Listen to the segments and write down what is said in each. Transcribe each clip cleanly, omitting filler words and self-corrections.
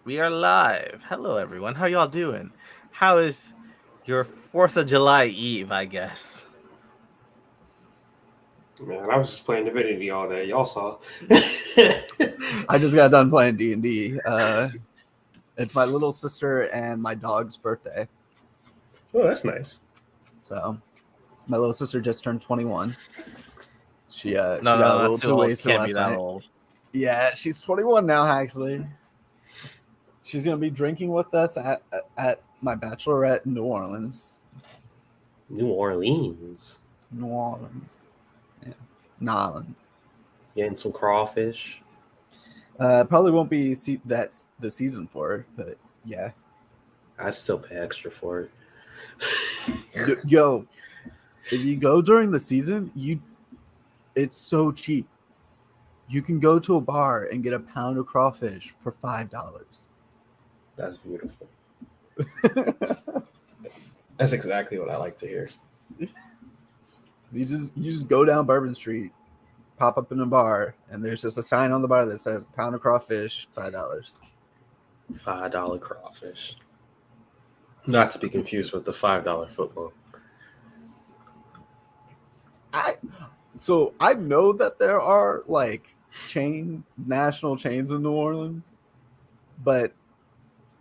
We are live. Hello, everyone. How y'all doing? How is your 4th of July Eve, I guess? Man, I was just playing Divinity all day. Y'all saw. I just got done playing D&D. It's my little sister and my dog's birthday. Oh, that's nice. So my little sister just turned 21. She got a That's little too too old. wasted Can't be last that night. old. Yeah, she's 21 now, Haxley. She's gonna be drinking with us at my bachelorette in New Orleans. New Orleans. New Orleans. Yeah. New Orleans. Getting some crawfish. Probably won't be that's the season for her, but yeah. I'd still pay extra for it. Yo, if you go during the season, it's so cheap. You can go to a bar and get a pound of crawfish for $5. That's beautiful. That's exactly what I like to hear. You just go down Bourbon Street, pop up in a bar, and there's just a sign on the bar that says pound of crawfish, $5. $5 crawfish. Not to be confused with the $5 football. I know that there are like national chains in New Orleans, but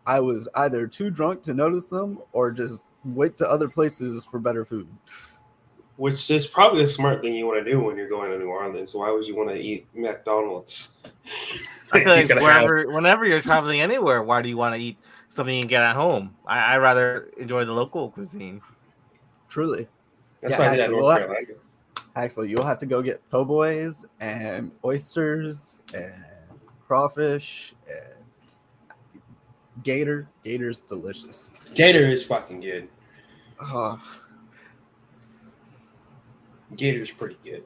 I was either too drunk to notice them or just went to other places for better food. Which is probably a smart thing you want to do when you're going to New Orleans. Why would you want to eat McDonald's? I feel like whenever you're traveling anywhere, why do you want to eat something you can get at home? I rather enjoy the local cuisine. Truly. That's why I did that in North Carolina. Actually, you'll have to go get po' boys and oysters and crawfish and gator. Gator's delicious. Gator is fucking good. Oh. Gator's pretty good.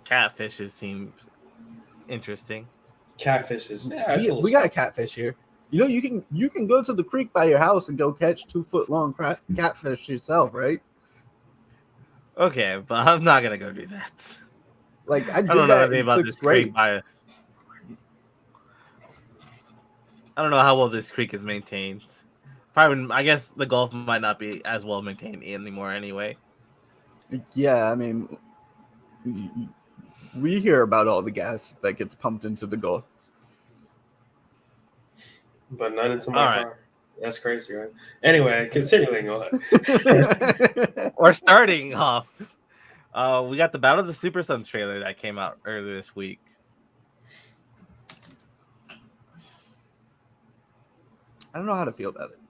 Catfishes seem interesting. Catfish is we got a catfish here. You know, you can go to the creek by your house and go catch 2-foot-long catfish yourself, right? Okay, but I'm not gonna go do that. Like I don't know anything about this creek. I don't know how well this creek is maintained. Probably, I guess the Gulf might not be as well maintained anymore anyway. Yeah, I mean, we hear about all the gas that gets pumped into the Gulf. But none into my car. That's crazy, right? Anyway, continuing on. We're starting off. We got the Battle of the Super Sons trailer that came out earlier this week. I don't know how to feel about it.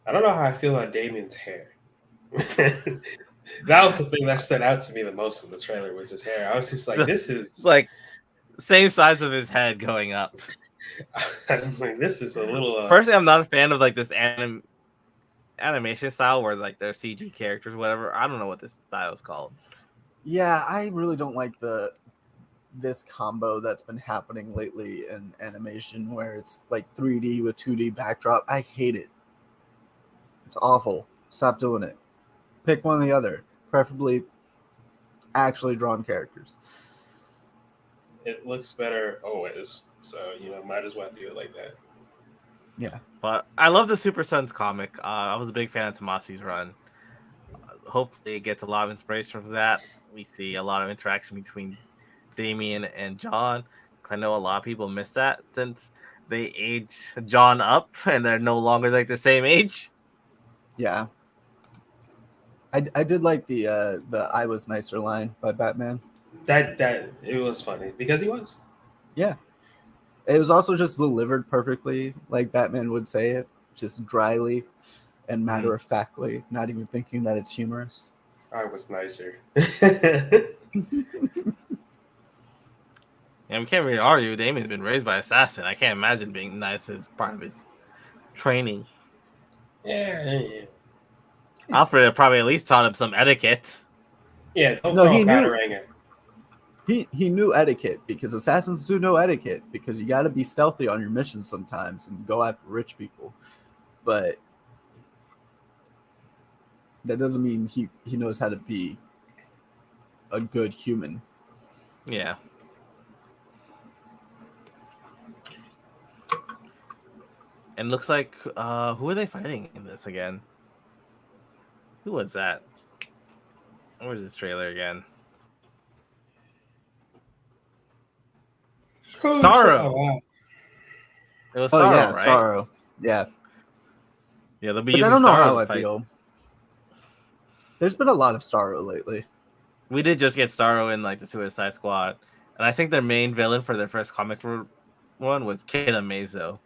I don't know how I feel about Damien's hair. That was the thing that stood out to me the most in the trailer was his hair. I was just like, this is like same size of his head going up. I'm like, this is a little. Personally, I'm not a fan of like this animation style where like they're CG characters, whatever. I don't know what this style is called. Yeah, I really don't like this combo that's been happening lately in animation where it's like 3D with 2D backdrop. I hate it. It's awful. Stop doing it. Pick one or the other, preferably actually drawn characters. It looks better always, so might as well do it like that. Yeah, but I love the Super Sons comic. I was a big fan of Tomasi's run. Hopefully, it gets a lot of inspiration from that. We see a lot of interaction between Damien and John. Because I know a lot of people miss that since they age John up and they're no longer like the same age. Yeah. I did like the I was nicer line by Batman. That it was funny because he was. Yeah. It was also just delivered perfectly like Batman would say it, just dryly and matter-of-factly, not even thinking that it's humorous. I was nicer. Yeah, we can't really argue. Damien's been raised by assassin. I can't imagine being nice as part of his training. Yeah. Alfred probably at least taught him some etiquette. Yeah, he knew etiquette because assassins do know etiquette because you got to be stealthy on your missions sometimes and go after rich people. But that doesn't mean he knows how to be a good human. Yeah. And looks like who are they fighting in this again? Who was that? Where's this trailer again? Sorrow. Oh, wow. It was Oh Sorrow, yeah, right? Sorrow. Yeah, Yeah, they'll be but I using don't know Sorrow how to I fight. feel. There's been a lot of Sorrow lately. We did just get Sorrow in like the Suicide Squad, and I think their main villain for their first comic one was Kid Amazo.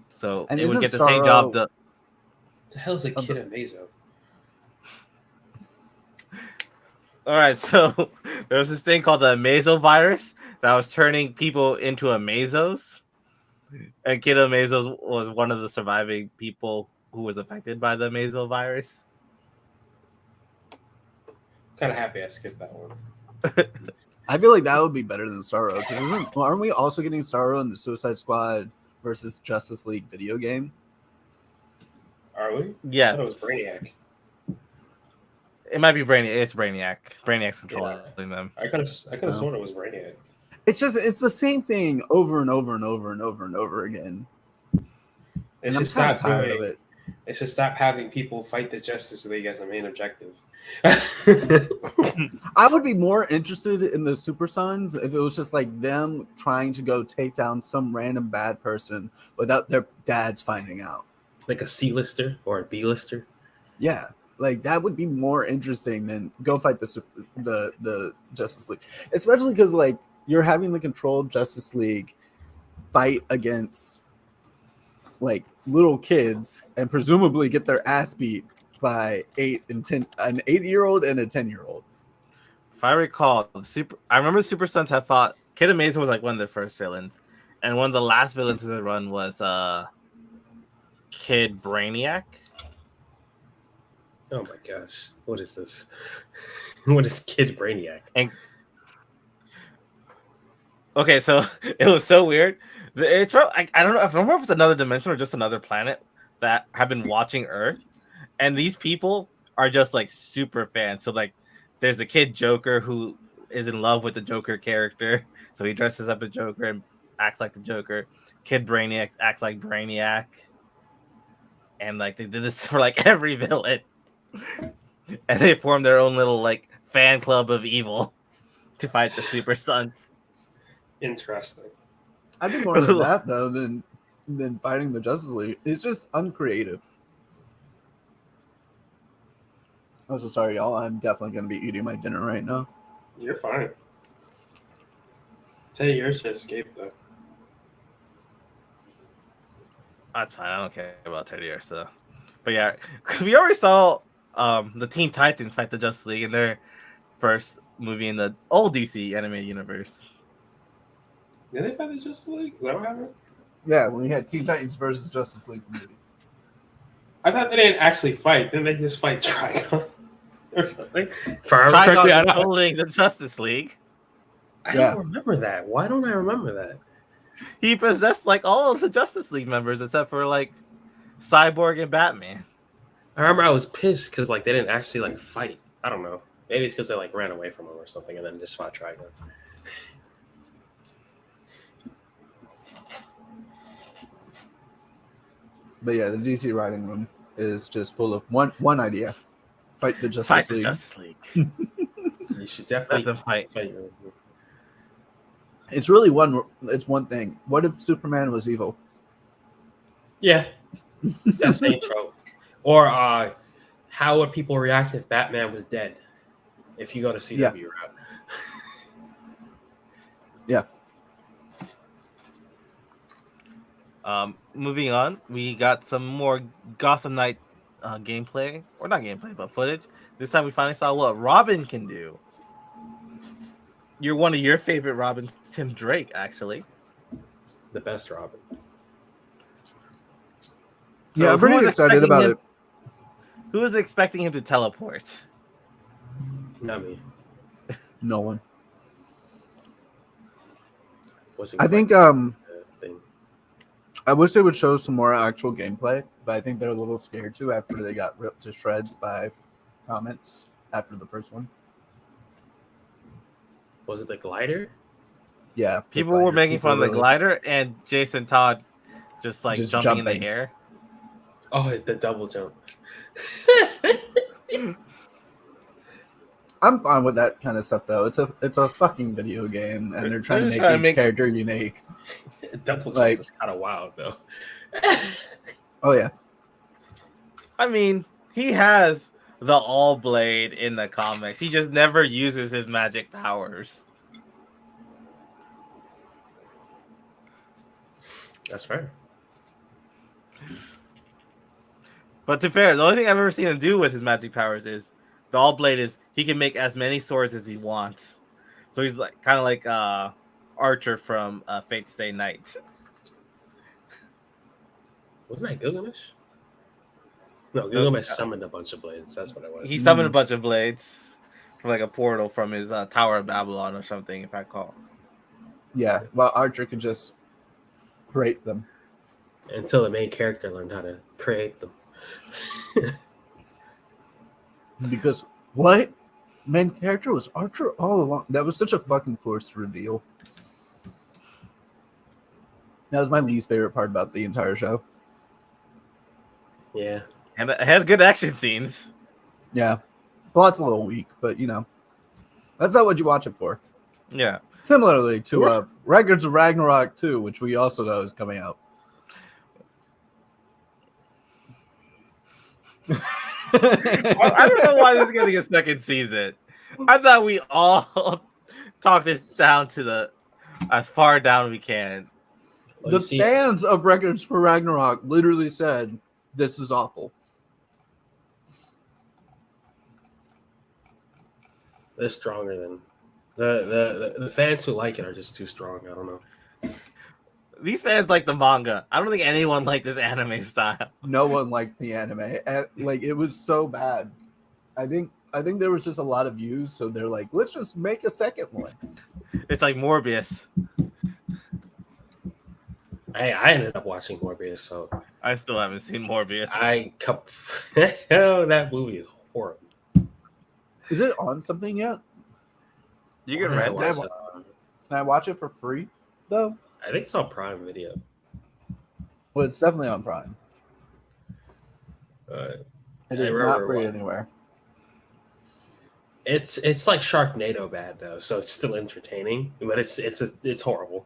So And it would isn't get the same job. Sorrow- The hell's a Kid Amazo? All right, so there was this thing called the Amazo virus that was turning people into Amazos, and Kid Amazo was one of the surviving people who was affected by the Amazo virus. Kind of happy I skipped that one. I feel like that would be better than Sorrow because aren't we also getting Sorrow in the Suicide Squad versus Justice League video game? Are we? I Yeah, thought it was Brainiac. it might be Brainiac. It's Brainiac. Brainiac's controlling them. I could have No. sworn it was Brainiac. It's the same thing over and over and over and over and over again. They And I'm should kind of stop tired doing of it. They should stop having people fight the Justice League as a main objective. I would be more interested in the Super Sons if it was just like them trying to go take down some random bad person without their dads finding out. Like a C-lister or a B-lister. Yeah, like that would be more interesting than go fight the Justice League, especially because like you're having the controlled Justice League fight against like little kids and presumably get their ass beat by an 8-year-old and a 10-year-old. If I recall, I remember the Super Sons have fought. Kid Amazo was like one of their first villains, and one of the last villains in the run was Kid Brainiac. Oh my gosh. What is this? What is Kid Brainiac? And okay, so it was so weird. It's from, I don't know. I don't remember if it's another dimension or just another planet that have been watching Earth, and these people are just like super fans. So like, there's a kid Joker who is in love with the Joker character, so he dresses up as Joker and acts like the Joker. Kid Brainiac acts like Brainiac, and like they did this for like every villain, and they formed their own little like fan club of evil to fight the Super Sons. Interesting. I'd be more into that though than fighting the Justice League. It's just uncreative. I'm so sorry, y'all. I'm definitely gonna be eating my dinner right now. You're fine. Say yours to escape though. That's fine. I don't care about Teddy or stuff. But yeah, because we already saw the Teen Titans fight the Justice League in their first movie in the old DC animated universe. Did they fight the Justice League? Is that what happened? Yeah, when we had Teen Titans versus Justice League movie. I thought they didn't actually fight. Didn't they just fight Trigon or something? If I remember correctly, Trigon controlling the Justice League. I Yeah. don't remember that. Why don't I remember that? He possessed like all of the Justice League members except for like Cyborg and Batman. I remember I was pissed because like they didn't actually like fight. I don't know. Maybe it's because they like ran away from him or something and then just fought Trigon. But yeah, the DC writing room is just full of one idea: fight the Justice Fight the League. Justice League. You should definitely Let them fight. It's really it's one thing. What if Superman was evil? Yeah, it's that same trope. Or how would people react if Batman was dead? If you go to CW route. Yeah. Moving on, we got some more Gotham Knight gameplay, or not gameplay, but footage. This time we finally saw what Robin can do. You're one of your favorite Robins, Tim Drake, actually. The best Robin. Yeah, So I'm who pretty was excited expecting about him- it. Who was expecting him to teleport? Not me. No one. Wasn't I think quite the thing. I wish they would show some more actual gameplay, but I think they're a little scared to after they got ripped to shreds by comments after the first one. Was it the glider? Yeah, People were making fun of the glider, and Jason Todd just like Just jumping in jumping. the air. Oh, the double jump. I'm fine with that kind of stuff though. It's a fucking video game, and they're trying to They're make trying to each character unique. Double jump Like- is kind of wild though. Oh yeah, I mean, he has the All Blade in the comics. He just never uses his magic powers. That's fair. But to be fair, the only thing I've ever seen him do with his magic powers is the All Blade is he can make as many swords as he wants. So he's like kind of like Archer from Fate Stay Night. Wasn't that Gilgamesh? No, Gilgamesh summoned a bunch of blades. That's what it was. He summoned a bunch of blades from like a portal from his Tower of Babylon or something, if I recall. yeah. Well, Archer could just create them. Until the main character learned how to create them. Because what? Main character was Archer all along. That was such a fucking forced reveal. That was my least favorite part about the entire show. Yeah. And it had good action scenes. Yeah. Plot's a little weak, but you know. That's not what you watch it for. Yeah. Similarly to Records of Ragnarok 2, which we also know is coming out. Well, I don't know why this is getting a second season. I thought we all talk this down to the as far down as we can. Well, The you see, fans of Records for Ragnarok literally said, "This is awful." they're stronger than the fans who like it are just too strong. I don't know. These fans like the manga. I don't think anyone liked this anime style. No one liked the anime, and like it was so bad. I think there was just a lot of views, so they're like, "Let's just make a second one." It's like Morbius. I ended up watching Morbius, so I still haven't seen Morbius. that movie is horrible. Is it on something yet? You can I rent watched, it. Can I watch it for free though? I think it's on Prime Video. Well, it's definitely on Prime. It It I is not remember free what- anywhere. It's like Sharknado bad though, so it's still entertaining, but it's horrible.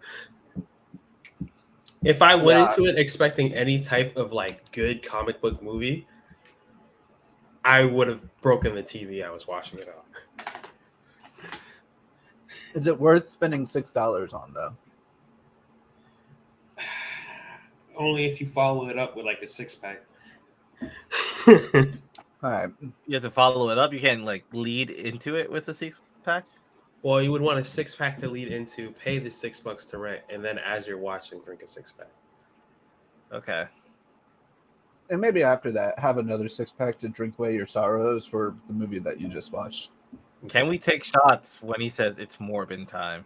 If I went Yeah. into it expecting any type of like good comic book movie, I would have broken the TV I was watching it on. Is it worth spending $6 on though? Only if you follow it up with like a 6-pack. All right. You have to follow it up. You can't like lead into it with a 6-pack. Well, you would want a 6-pack to lead into, pay the $6 to rent, and then as you're watching, drink a 6-pack. Okay. And maybe after that, have another 6-pack to drink away your sorrows for the movie that you just watched. Can we take shots when he says it's Morbin time?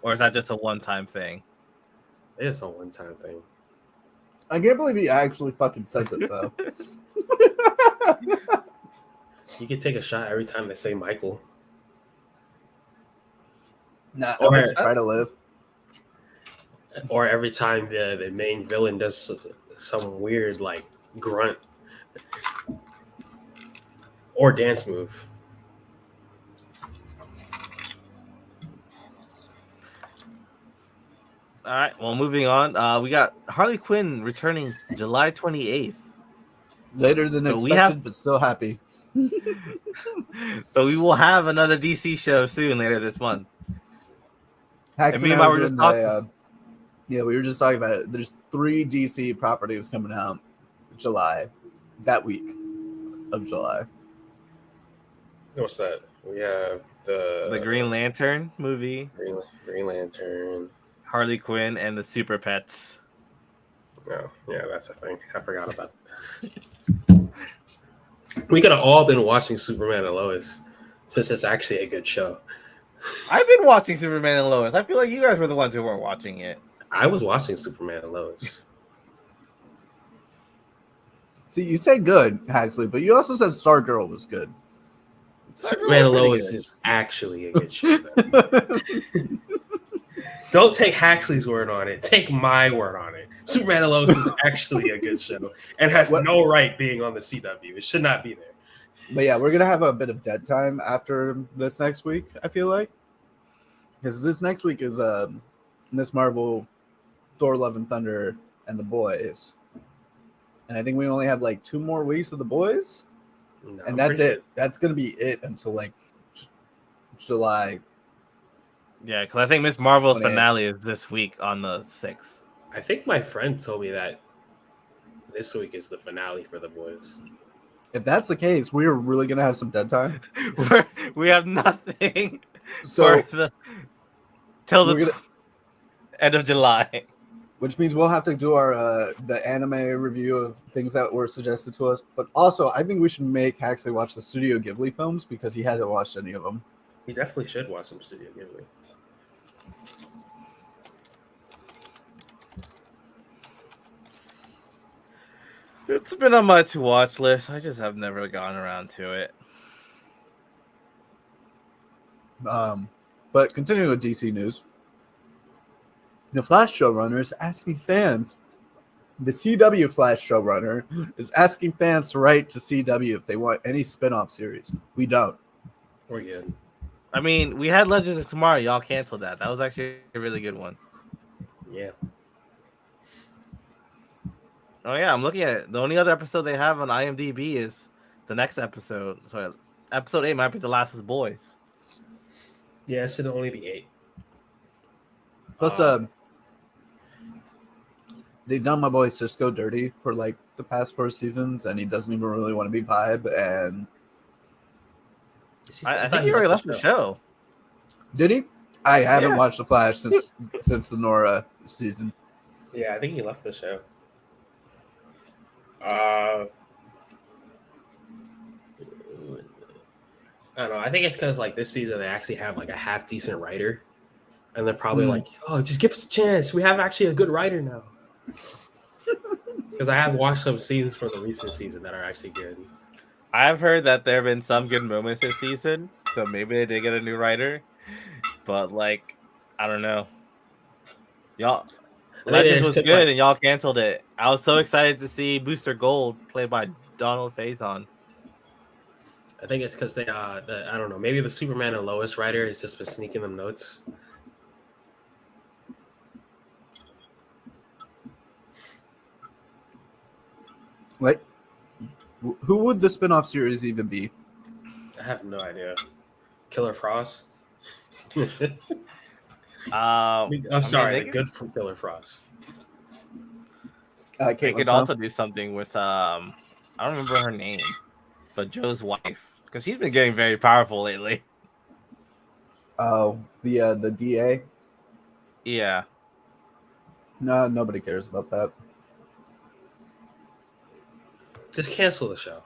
Or is that just a one-time thing? It's a one-time thing. I can't believe he actually fucking says it though. You can take a shot every time they say Michael. Nah, Or- or try to live. Or every time the main villain does some weird like grunt or dance move. All right. Well, moving on. We got Harley Quinn returning July 28th. Later than So we expected, have- but still happy. So we will have another DC show soon later this month. Hax And me I and Bob were doing just talking. yeah, we were just talking about it. There's 3 DC properties coming out that week of July. What's that? We have The Green Lantern movie, Green Lantern. Harley Quinn, and the Super Pets. Oh, yeah, that's a thing. I forgot about that. We could have all been watching Superman and Lois, since it's actually a good show. I've been watching Superman and Lois. I feel like you guys were the ones who weren't watching it. I was watching Superman and Lois. See, you say good, Haxley, but you also said Stargirl was good. Superman and Pretty Lois good. is actually a good show. Don't take Haxley's word on it. Take my word on it. Superman and Lois is actually a good show and has no right being on the CW. It should not be there. But yeah, we're gonna have a bit of dead time after this next week. I feel like because this next week is Miss Marvel, Thor: Love and Thunder, and The Boys, and I think we only have like 2 more weeks of The Boys, No, and that's it. That's gonna be it until like July. Yeah, because I think Miss Marvel's 28. finale is this week on the 6th. I think my friend told me that this week is the finale for The Boys. If that's the case, we're really gonna have some dead time. We have nothing So till the end of July. which means we'll have to do our the anime review of things that were suggested to us. But also, I think we should make Haxley watch the Studio Ghibli films because he hasn't watched any of them. He definitely should watch some Studio Ghibli. It's been on my to-watch list. I just have never gone around to it. But continuing with DC news, the Flash showrunner is asking fans. The CW Flash showrunner is asking fans to write to CW if they want any spin-off series. We don't. We're good. I mean, we had Legends of Tomorrow. Y'all canceled that. That was actually a really good one. Yeah. Oh yeah, I'm looking at it. The only other episode they have on IMDb is the next episode. So episode 8 might be the last of the boys. Yeah, it should only be 8. Plus, they've done my boy Cisco dirty for like the past 4 seasons, and he doesn't even really want to be Vibe. And I think he already left the show. did he? I haven't watched The Flash since the Nora season. Yeah, I think he left the show. I don't know. I think it's because like this season they actually have like a half decent writer, and they're probably like, "Oh, just give us a chance. We have actually a good writer now." Because I have watched some scenes from the recent season that are actually good. I've heard that there have been some good moments this season, so maybe they did get a new writer. But like, I don't know. Y'all, Legends was good, and y'all canceled it. I was so excited to see Booster Gold played by Donald Faison. I think it's because they, I don't know, maybe the Superman and Lois writer has just been sneaking them notes. Like, who would the spin-off series even be? I have no idea. Killer Frost. I'm sorry, the good Killer Frost. They could also do something with I don't remember her name, but Joe's wife, because she's been getting very powerful lately. Oh, the DA. Yeah. No, nobody cares about that. Just cancel the show.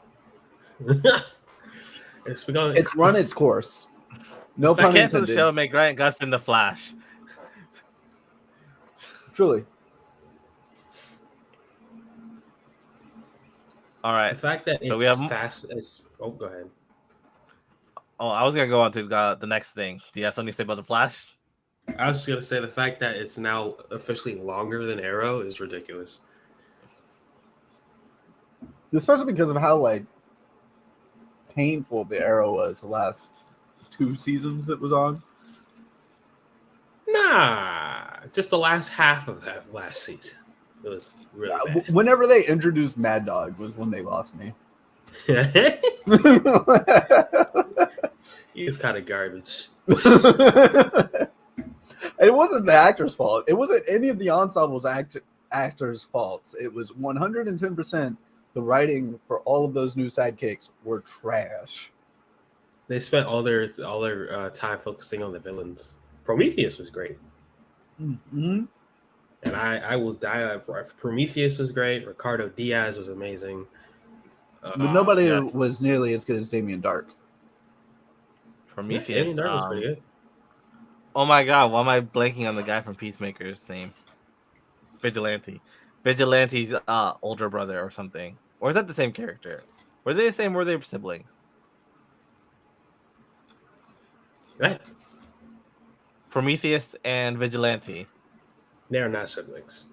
It's run its course. No pun intended. Cancel the show and make Grant Gustin the Flash. Truly. All right. The fact that so it's fast as... Oh, go ahead. Oh, I was going to go on to the next thing. Do you have something to say about the Flash? I was just going to say the fact that it's now officially longer than Arrow is ridiculous. Especially because of how like painful the Arrow was the last 2 seasons it was on. Nah, just the last half of that last season. It was really bad. Whenever they introduced Mad Dog was when they lost me. He was kind of garbage. It wasn't the actor's fault. It wasn't any of the ensemble's actors' faults. It was 110% the writing for all of those new sidekicks were trash. They spent all their time focusing on the villains. Prometheus was great. Mm-hmm. And I will die. Prometheus was great. Ricardo Diaz was amazing. But nobody was nearly as good as Damien Dark. Prometheus. Damien Dark was pretty good. Oh my god, why am I blanking on the guy from Peacemaker's name? Vigilante. Vigilante's older brother or something. Or is that the same character? Were they the same? Were they siblings? Right. Prometheus and Vigilante. They are not siblings.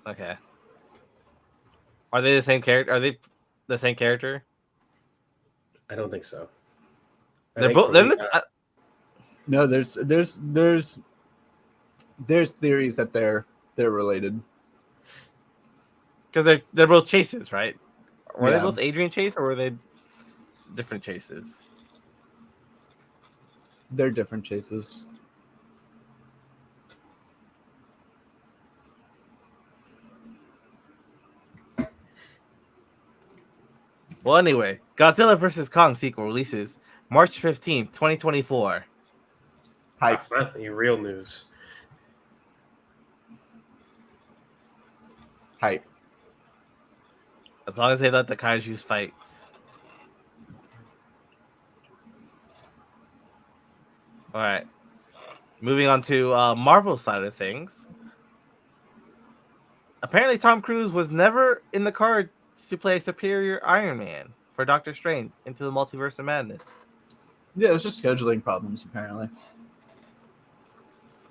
Okay. Are they the same character? Are they the same character? I don't think so. I They're think both. No, there's theories that they're related. Because they're both Chases, right? Were they Yeah. both Adrian Chase, or were they different Chases? They're different Chases. Well, anyway, Godzilla vs. Kong sequel releases March 15th, 2024. Hype. Finally, real news. Hype. As long as they let the kaijus fight. All right. Moving on to Marvel side of things. Apparently, Tom Cruise was never in the cards to play Superior Iron Man for Doctor Strange Into the Multiverse of Madness. Yeah, it's just scheduling problems apparently.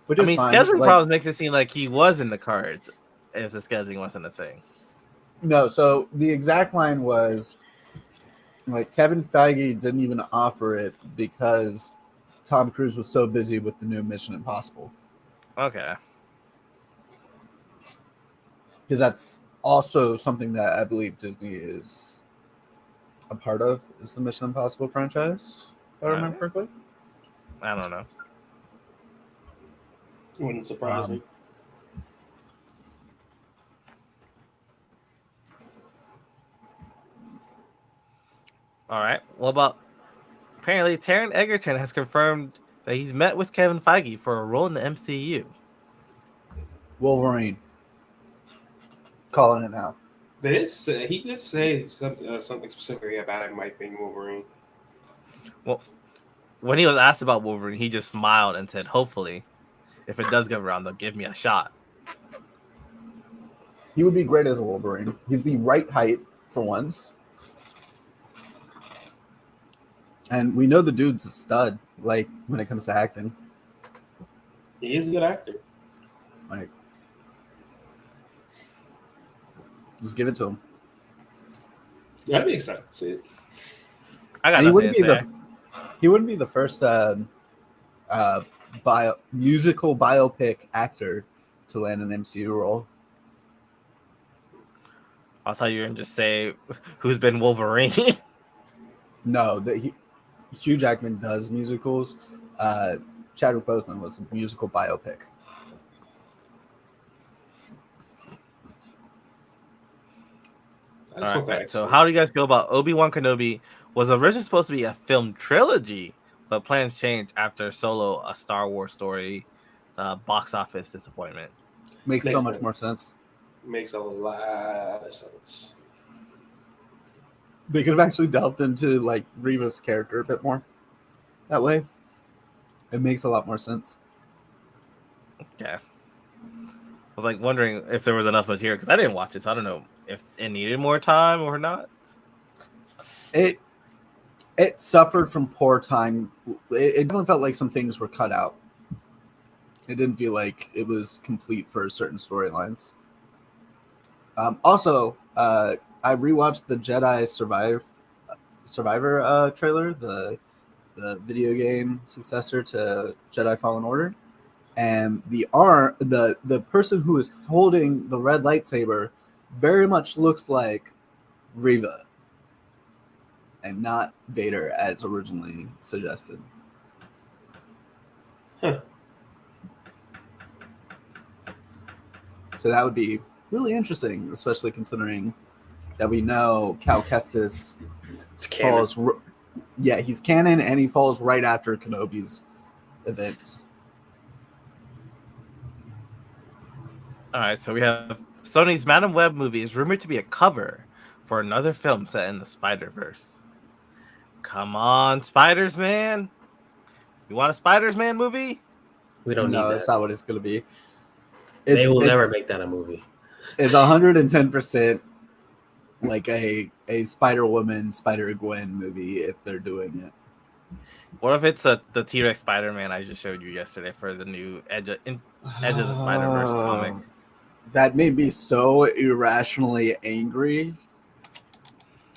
Which I is mean, fine. scheduling Like, problems makes it seem like he was in the cards if the scheduling wasn't a thing. no, so the exact line was like Kevin Feige didn't even offer it because Tom Cruise was so busy with the new Mission Impossible. Okay. Because that's also something that I believe Disney is a part of, is the Mission Impossible franchise, if I remember correctly. I don't know. Wouldn't surprise me. All right. Well, about apparently Taron Egerton has confirmed that he's met with Kevin Feige for a role in the MCU. Wolverine. Calling it now. He did say something specifically about it might be Wolverine. Well, when he was asked about Wolverine, he just smiled and said, "Hopefully, if it does go around, they'll give me a shot." He would be great as a Wolverine. He's the right height for once. And we know the dude's a stud, like, when it comes to acting. He is a good actor. Like, just give it to him. I'd be excited to see it. I got And nothing to say. he wouldn't be the first musical biopic actor to land an MCU role. I thought you were going to just say who's been Wolverine. No, Hugh Jackman does musicals. Chadwick Boseman was a musical biopic. All right. So how do you guys feel about Obi-Wan Kenobi? Was originally supposed to be a film trilogy, but plans changed after Solo, a Star Wars story. It's a box office disappointment. Makes so much more sense. Makes a lot of sense. They could have actually delved into like Reva's character a bit more. That way, it makes a lot more sense. Okay. I was like wondering if there was enough material because I didn't watch it, so I don't know if it needed more time or not. It suffered from poor time. It definitely felt like some things were cut out. It didn't feel like it was complete for certain storylines. Also, I rewatched the Jedi Survivor trailer, the video game successor to Jedi Fallen Order, and the person who is holding the red lightsaber very much looks like Reva and not Vader as originally suggested. Huh. So that would be really interesting, especially considering that we know Cal Kestis falls. Yeah, he's canon, and he falls right after Kenobi's events. All right, so we have Sony's Madam Web movie is rumored to be a cover for another film set in the Spider-Verse. Come on, Spiders Man! You want a Spiders Man movie? We don't need that. No, that's not what it's going to be. They will never make that a movie. It's 110% like a Spider-Woman, Spider-Gwen movie if they're doing it. What if it's the T-Rex Spider-Man I just showed you yesterday for the new Edge of the Spider-Verse comic? That made me so irrationally angry.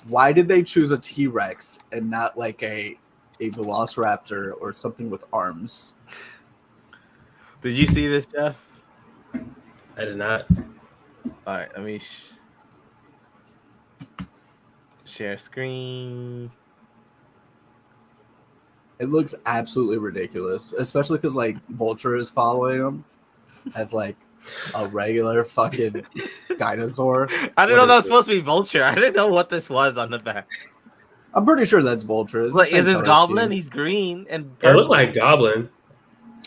Why did they choose a T-Rex and not like a Velociraptor or something with arms? Did you see this, Jeff? I did not. All right, let me share screen. It looks absolutely ridiculous, especially because like Vulture is following him as like a regular fucking dinosaur. I didn't What know that was is it? supposed to be Vulture. I didn't know what this was on the back. I'm pretty sure that's Vulture. It's the Like, same is this color Goblin? scheme. He's green and It purple. looked like Goblin,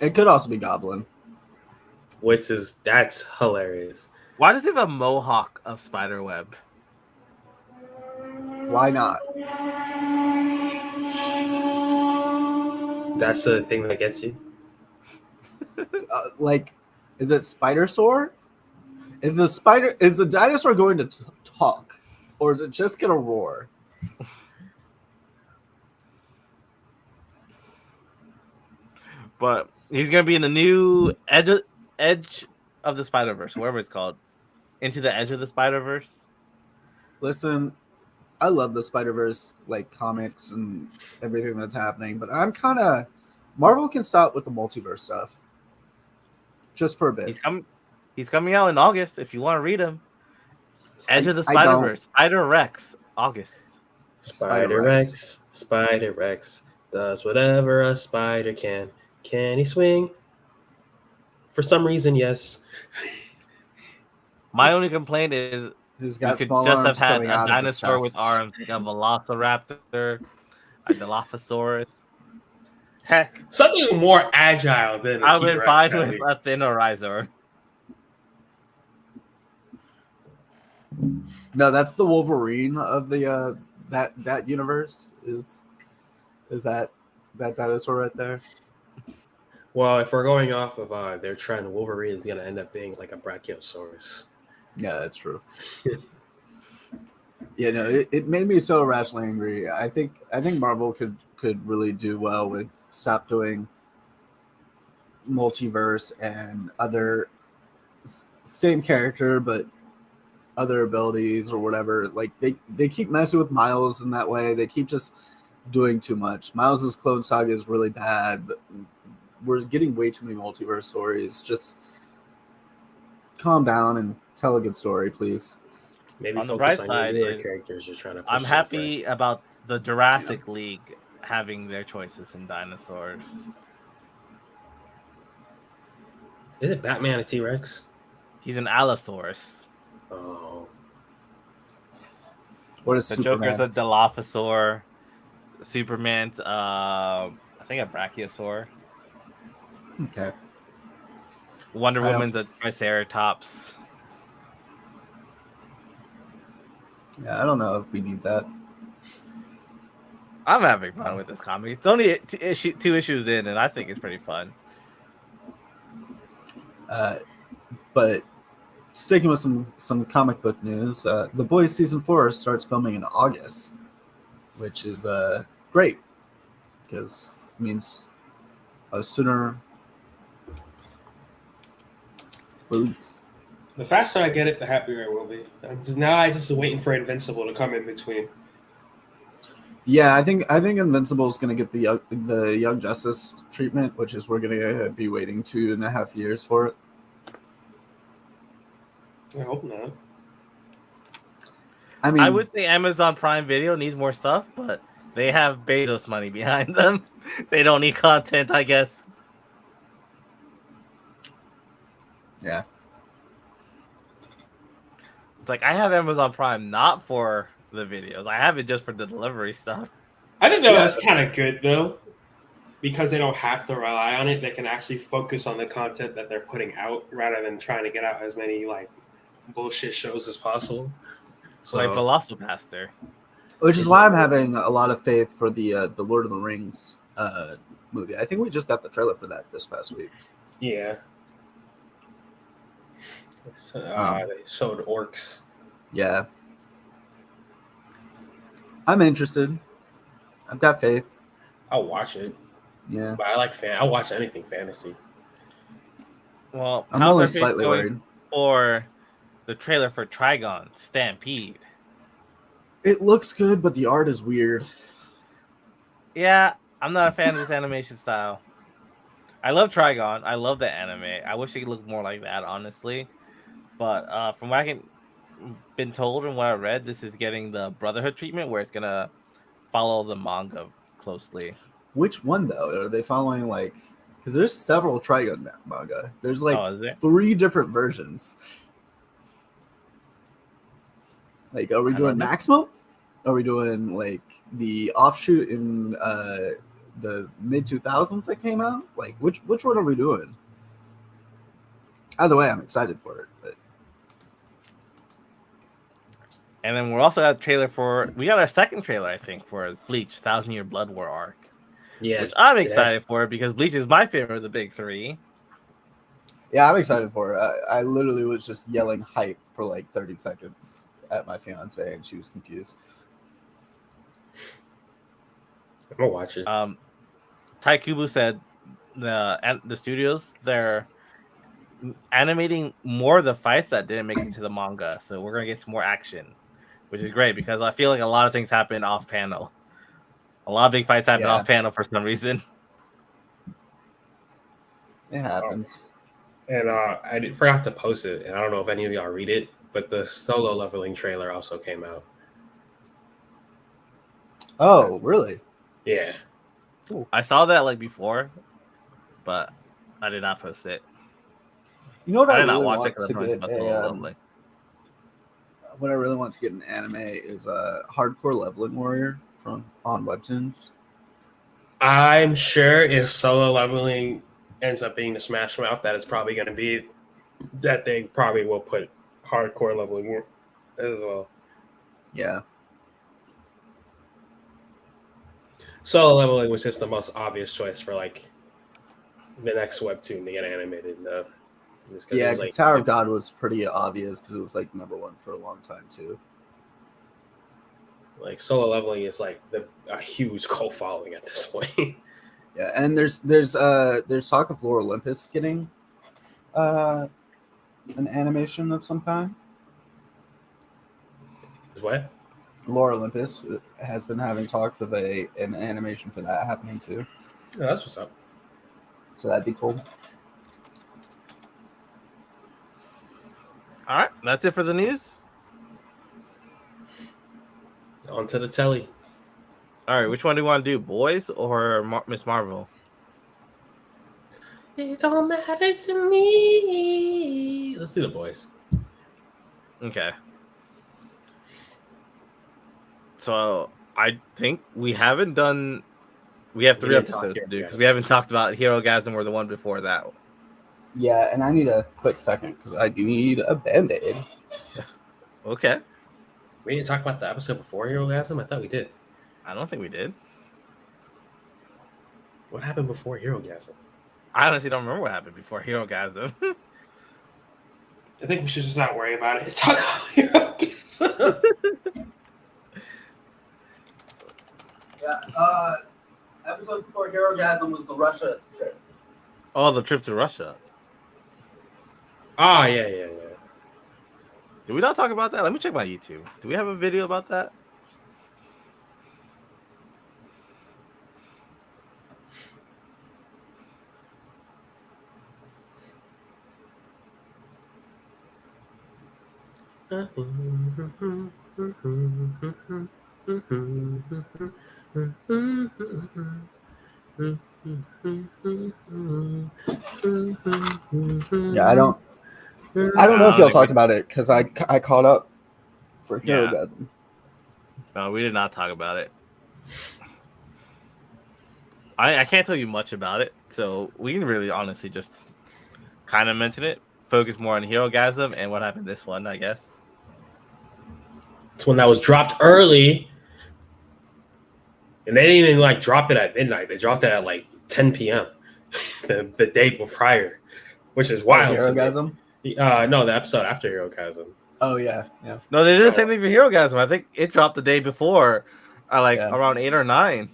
It could also be Goblin. that's hilarious. Why does he have a mohawk of Spiderweb? Why not? That's the thing that gets you. Like, is it Spidersaur? Is the dinosaur going to talk, or is it just gonna roar? But he's gonna be in the new Edge of the Spider-Verse, whatever it's called. Into the Edge of the Spider-Verse. Listen, I love the Spider-Verse like comics and everything that's happening, but I'm kind of Marvel can stop with the multiverse stuff just for a bit. He's coming out in August if you want to read him. Edge of the I don't. Spider-Verse, Spider-Rex, August. Spider-Rex does whatever a spider can. Can he swing? For some reason, yes. My only complaint is He's we got could small just have arms had coming a out of his dinosaur with chest. arms, like a Velociraptor, a Dilophosaurus. Heck, Something more agile than a I would T-Rex, fine at with least. a Thinorizer. No, that's the Wolverine of the that universe is that dinosaur right there. Well, if we're going off of their trend, Wolverine is going to end up being like a Brachiosaurus. Yeah, that's true. Yeah, no, it made me so irrationally angry. I think Marvel could really do well with stop doing multiverse and other same character but other abilities or whatever. Like they keep messing with Miles in that way. They keep just doing too much. Miles's Clone Saga is really bad, but we're getting way too many multiverse stories. Just calm down and tell a good story, please. Maybe On the focus bright on side your newer is characters you're trying to push. I'm so happy about the Jurassic League having their choices in dinosaurs. Is it Batman a T-Rex? He's an Allosaurus. Oh. What is The Superman? Joker's a Dilophosaur. Superman's I think a Brachiosaur. Okay. Wonder I don't- Woman's a Triceratops. Yeah, I don't know if we need that. I'm having fun with this comic. It's only two issues in, and I think it's pretty fun. But sticking with some comic book news, The Boys season 4 starts filming in August, which is great because it means a sooner release. The faster I get it, the happier I will be. Now I just waiting for Invincible to come in between. Yeah, I think Invincible is going to get the Young Justice treatment, which is we're going to be waiting 2.5 years for it. I hope not. I mean, I would say Amazon Prime Video needs more stuff, but they have Bezos money behind them. They don't need content, I guess. yeah. It's like I have Amazon Prime not for the videos. I have it just for the delivery stuff. I think that Yeah. was kind of good though, because they don't have to rely on it. They can actually focus on the content that they're putting out rather than trying to get out as many like bullshit shows as possible. So Like Velocipaster. Which is why I'm having a lot of faith for the Lord of the Rings movie. I think we just got the trailer for that this past week. yeah. So, they showed orcs. Yeah. I'm interested. I've got faith. I'll watch it. Yeah, But I'll watch anything fantasy. Well, I'm how's only our face slightly going worried. for the trailer for Trigon Stampede? It looks good, but the art is weird. Yeah, I'm not a fan of this animation style. I love Trigon. I love the anime. I wish it looked more like that, honestly. But from what I can been told and what I read, this is getting the Brotherhood treatment, where it's gonna follow the manga closely. Which one though? Are they following like? Because there's several Trigun manga. There's like Oh, is there? 3 different versions. Like, are we I doing don't know. Maximum? Are we doing like the offshoot in the mid 2000s that came out? Like, which one are we doing? Either way, I'm excited for it. But And then we're also got a trailer we got our second trailer, I think, for Bleach 1,000-Year Blood War arc. Yeah, Which I'm excited for because Bleach is my favorite of the big 3. yeah, I'm excited for it. I literally was just yelling hype for like 30 seconds at my fiance, and she was confused. I'm gonna watch it. Tai Kubu said the studios, they're animating more of the fights that didn't make it into the manga, so we're gonna get some more action, which is great because I feel like a lot of things happen off panel. A lot of big fights happen off panel for some reason. It happens. And forgot to post it, and I don't know if any of y'all read it, but the Solo Leveling trailer also came out. Oh, really? Yeah. I saw that like before, but I did not post it. You know what I I did not really watch want it because to get lovely. what I really want to get in anime is a Hardcore Leveling Warrior on Webtoons. I'm sure if Solo Leveling ends up being the Smash Mouth that it's probably going to be, that they probably will put Hardcore Leveling as well. Yeah. Solo Leveling was just the most obvious choice for like the next webtoon to get animated. Yeah, because Tower of God was pretty obvious because it was like number 1 for a long time too. Like Solo Leveling is like a huge cult following at this point. Yeah, and there's talk of Lore Olympus getting an animation of some kind. What? Lore Olympus has been having talks of an animation for that happening too. Yeah, that's what's up. So that'd be cool. All right, that's it for the news. On to the telly. All right, which one do you want to do, Boys or Miss Marvel? It don't matter to me. Let's do the Boys. Okay. So I think we have 3 episodes to do because we haven't talked about Hero Gasm or the one before that. Yeah, and I need a quick second because I do need a Band-Aid. Okay. We didn't talk about the episode before Hero Gasm? I thought we did. I don't think we did. What happened before Hero Gasm? I honestly don't remember what happened before Hero Gasm. I think we should just not worry about it. Talk about Hero Gasm. Yeah, episode before Hero Gasm was the Russia trip. Oh, the trip to Russia. Oh, yeah. Did we not talk about that? Let me check my YouTube. Do we have a video about that? Yeah, I don't know if y'all talked about it because I caught up for Hero Gasm. No, we did not talk about it. I can't tell you much about it, so we can really honestly just kind of mention it. Focus more on Hero Gasm and what happened this one, I guess. It's one that was dropped early, and they didn't even like drop it at midnight. They dropped it at like 10 p.m. the day prior, which is wild. Hero Gasm? No, the episode after Hero Gasm. Oh yeah. No, they did the same thing for Hero Gasm. I think it dropped the day before, around 8 or 9.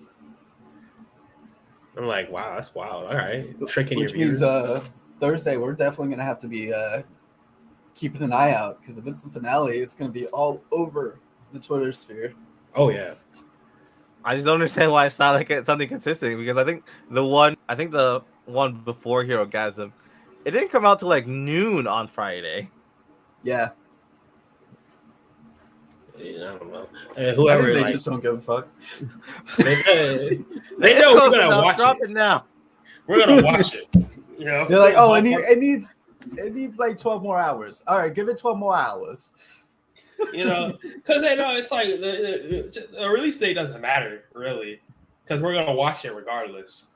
I'm like, wow, that's wild. All right, tricking Which your means viewers. Thursday we're definitely gonna have to be keeping an eye out because if it's the finale, it's gonna be all over the Twitter sphere. Oh yeah, I just don't understand why it's not like something consistent because I think the one before Hero Gasm, it didn't come out till like noon on Friday. Yeah, I don't know. I Whoever think they like just don't give a fuck. they It's know we're close gonna enough. watch Drop it. it now. We're gonna watch it. You know, They're like, oh, it needs like 12 more hours. All right, give it 12 more hours. you know, because they know it's like the release date doesn't matter really, because we're gonna watch it regardless.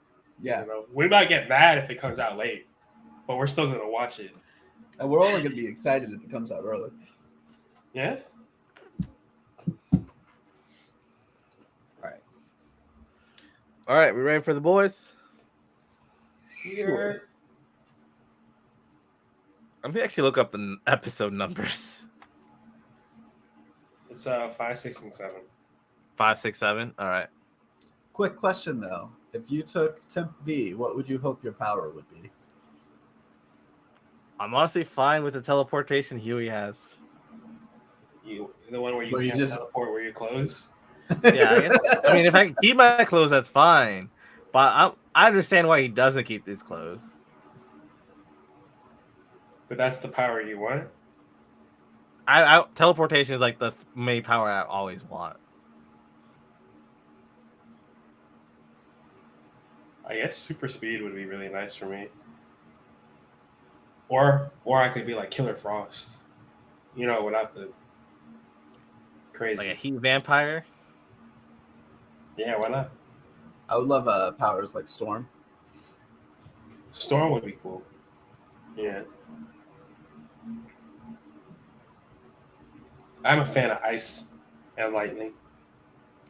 Yeah, You know, we might get mad if it comes out late, but we're still gonna watch it. and we're only gonna be excited if it comes out early. Yeah. All right, we ready for the boys? Sure. Let me actually look up the episode numbers. It's 5, 6, and 7. 5, 6, 7. All right. Quick question though: if you took Temp V, what would you hope your power would be? I'm honestly fine with the teleportation Huey has. The one where you Where you can't just- teleport where you close. Yeah, I mean, if I can keep my clothes, that's fine. But I understand why he doesn't keep these clothes. But that's the power you want. Teleportation is like the main power I always want. I guess super speed would be really nice for me. Or I could be like Killer Frost. You know, without the crazy. Like a heat vampire. Yeah, why not? I would love powers like Storm. Storm would be cool. Yeah. I'm a fan of ice and lightning.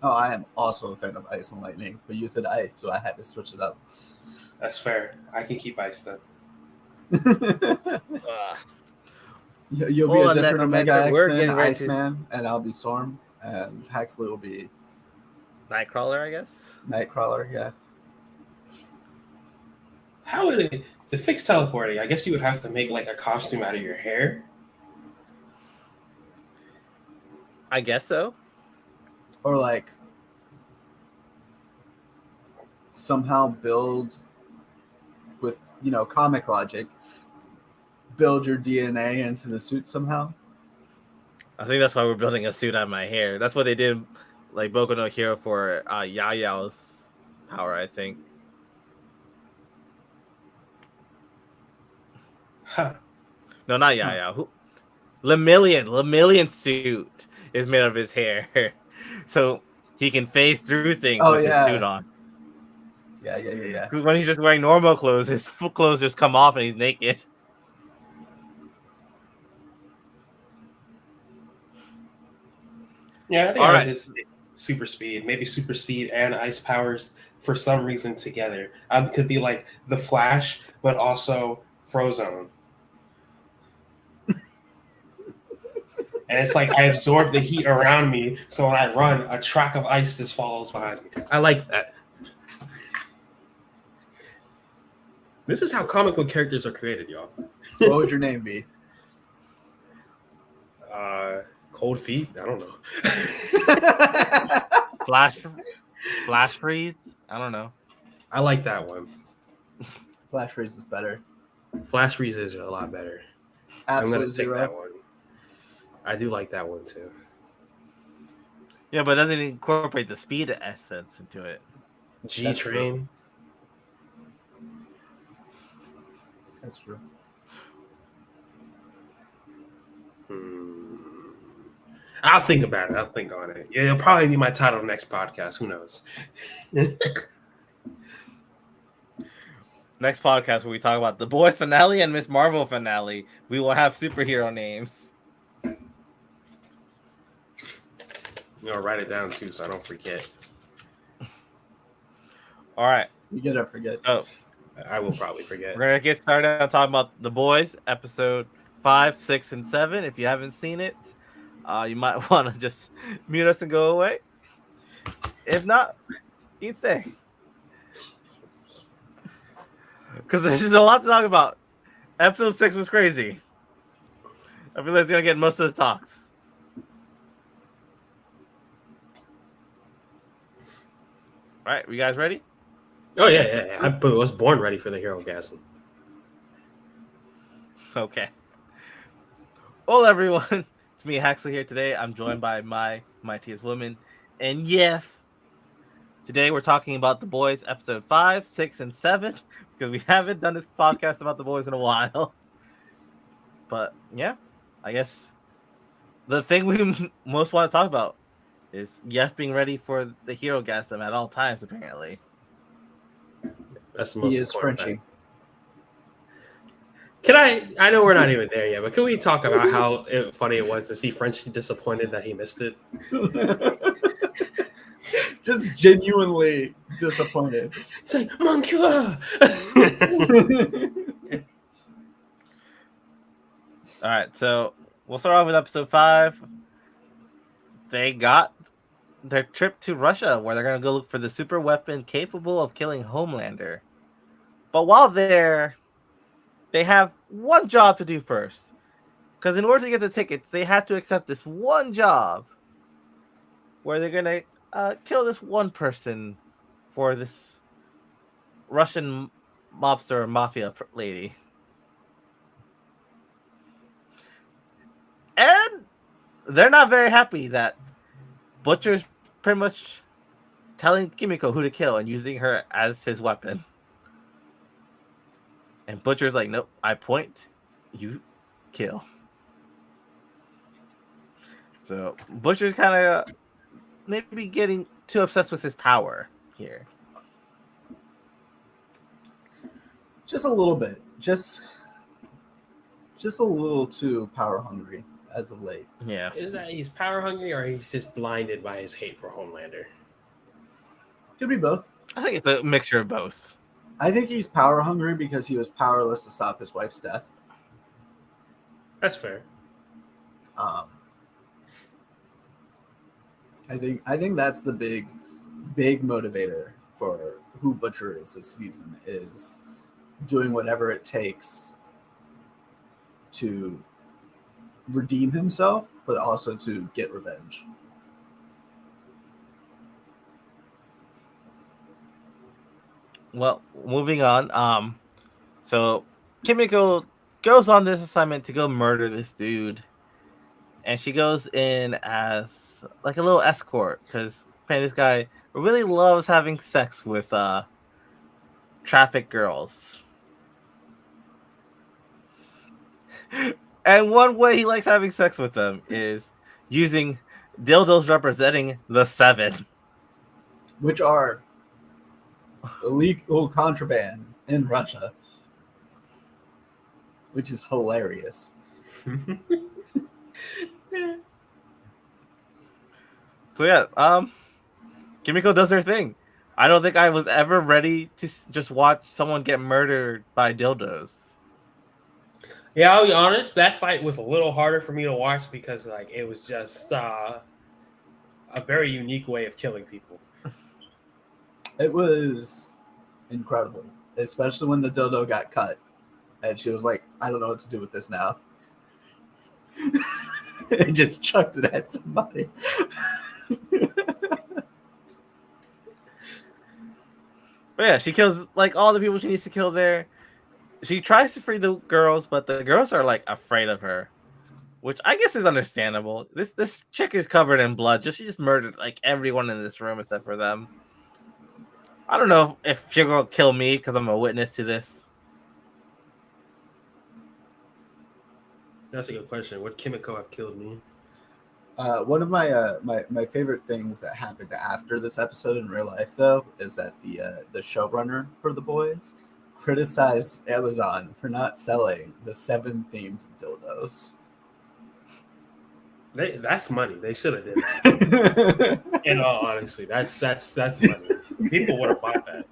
Oh, I am also a fan of Ice and Lightning, but you said Ice, so I had to switch it up. That's fair. I can keep ice then. You'll be Hold a on, different Omega Necromancer. We're X-Men, getting ready to- Iceman, and I'll be Storm, and Haxley will be Nightcrawler, I guess. Nightcrawler. Yeah. How would it to fix teleporting? I guess you would have to make like a costume out of your hair. I guess so. Or like somehow build with comic logic, build your DNA into the suit somehow. I think that's why we're building a suit out of my hair. That's what they did, like Boku no Hero for Yaoyao's power, I think. Huh. No, not Yayao. Who? Lemillion suit is made of his hair, so he can phase through things with yeah. his suit on. Yeah. Because when he's just wearing normal clothes, his full clothes just come off and he's naked. Yeah, I think All I right. was just super speed, maybe super speed and ice powers for some reason together. Could be like the Flash, but also Frozone. And it's like I absorb the heat around me, so when I run, a track of ice just follows behind me. I like that. This is how comic book characters are created, y'all. What would your name be? Cold feet? I don't know. Flash freeze? I don't know. I like that one. Flash Freeze is better. Flash freeze is a lot better. I'm gonna Absolute take that Zero. one. I do like that one too. Yeah, but it doesn't incorporate the speed essence into it. G That's Train. That's true. I'll think about it. I'll think on it. Yeah, it'll probably be my title next podcast. Who knows? Next podcast where we talk about the Boys finale and Miss Marvel finale, we will have superhero names. Write it down too, so I don't forget. All right, You gotta forget. so I will probably forget. we're gonna get started on talking about the Boys episode 5, 6, and 7. If you haven't seen it, you might want to just mute us and go away. If not, you can stay. because there's just a lot to talk about. Episode 6 was crazy. I feel like it's gonna get most of the talks. All right, you guys ready? Oh yeah. I was born ready for the hero gasm. Okay. Well, everyone, it's me, Haxley, here today. I'm joined by my mightiest woman, and Yef. Today we're talking about The Boys, episode 5, 6, and 7, because we haven't done this podcast about The Boys in a while. But yeah, I guess the thing we most want to talk about is Yef being ready for the hero gasm at all times, apparently. That's the most He is important Frenchie. thing. Can I know we're not even there yet, but can we talk about how funny it was to see Frenchie disappointed that he missed it? Just genuinely disappointed. It's like, mon cœur! All right, so we'll start off with episode 5. They got their trip to Russia, where they're going to go look for the super weapon capable of killing Homelander. But while there, they have one job to do first. Because in order to get the tickets, they had to accept this one job where they're going to kill this one person for this Russian mobster mafia lady. And they're not very happy that Butcher's pretty much telling Kimiko who to kill and using her as his weapon. And Butcher's like, nope, I point, you kill. So Butcher's kind of maybe getting too obsessed with his power here. Just a little bit. Just a little too power hungry as of late. Yeah. Is that he's power hungry or he's just blinded by his hate for Homelander? Could be both. I think it's a mixture of both. I think he's power hungry because he was powerless to stop his wife's death. That's fair. I think that's the big motivator for who Butcher is this season, is doing whatever it takes to redeem himself, but also to get revenge. Well, moving on. So Kimiko goes on this assignment to go murder this dude, and she goes in as like a little escort because this guy really loves having sex with traffic girls. And one way he likes having sex with them is using dildos representing the 7, which are illegal contraband in Russia, which is hilarious. So yeah, Kimiko does her thing. I don't think I was ever ready to just watch someone get murdered by dildos. Yeah, I'll be honest. That fight was a little harder for me to watch because, like, it was just a very unique way of killing people. It was incredible, especially when the dildo got cut, and she was like, "I don't know what to do with this now," and just chucked it at somebody. But yeah, she kills like all the people she needs to kill there. She tries to free the girls, but the girls are like afraid of her, which I guess is understandable. This chick is covered in blood. She just murdered like everyone in this room except for them. I don't know if she'll go kill me because I'm a witness to this. That's a good question. Would Kimiko have killed me? One of my my favorite things that happened after this episode in real life, though, is that the showrunner for The Boys criticized Amazon for not selling the 7 themed dildos. That's money. They should have did that. In all honesty, that's money. People would have bought that.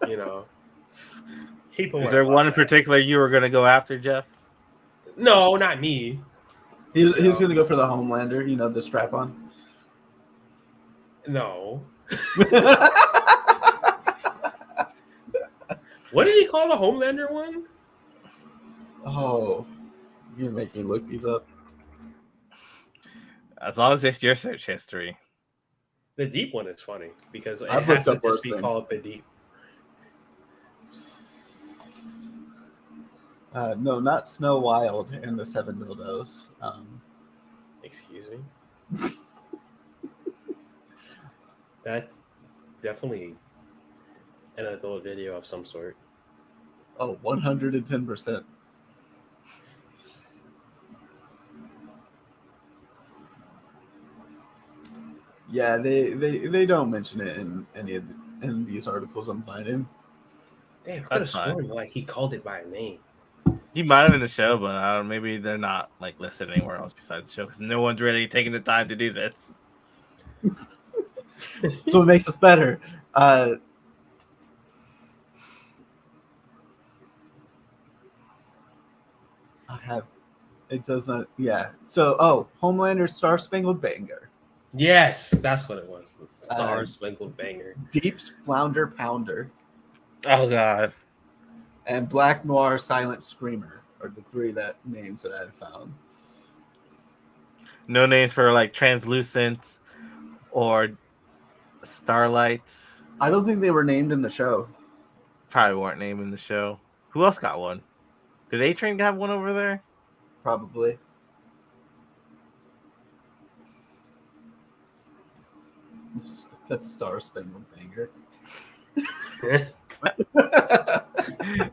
You know, people. Is there one in particular you were gonna go after, Jeff? No, not me. He was going to go for the Homelander, you know, the strap-on. No. What did he call the Homelander one? Oh, you're making me look these up. As long as it's your search history. The Deep one is funny because it I've has looked to up worse just be things. called The Deep. No, not Snow Wild and the Seven Dildos. Excuse me. That's definitely an adult video of some sort. Oh, 110%. Yeah, they don't mention it in any of in these articles I'm finding. Damn, I could have That's fine. sworn like he called it by a name. He might have in the show, but I don't, maybe they're not like listed anywhere else besides the show because no one's really taking the time to do this. So it makes us better. I have. It doesn't. Yeah. So, Homelander Star Spangled Banger. Yes, that's what it was. The Star Spangled Banger. Deep's Flounder Pounder. Oh god. And Black Noir Silent Screamer are the three names that I found. No names for like Translucent or Starlight. I don't think they were named in the show. Probably weren't named in the show. Who else got one? Did A-Train have one over there? Probably. The Star Spangled Banger.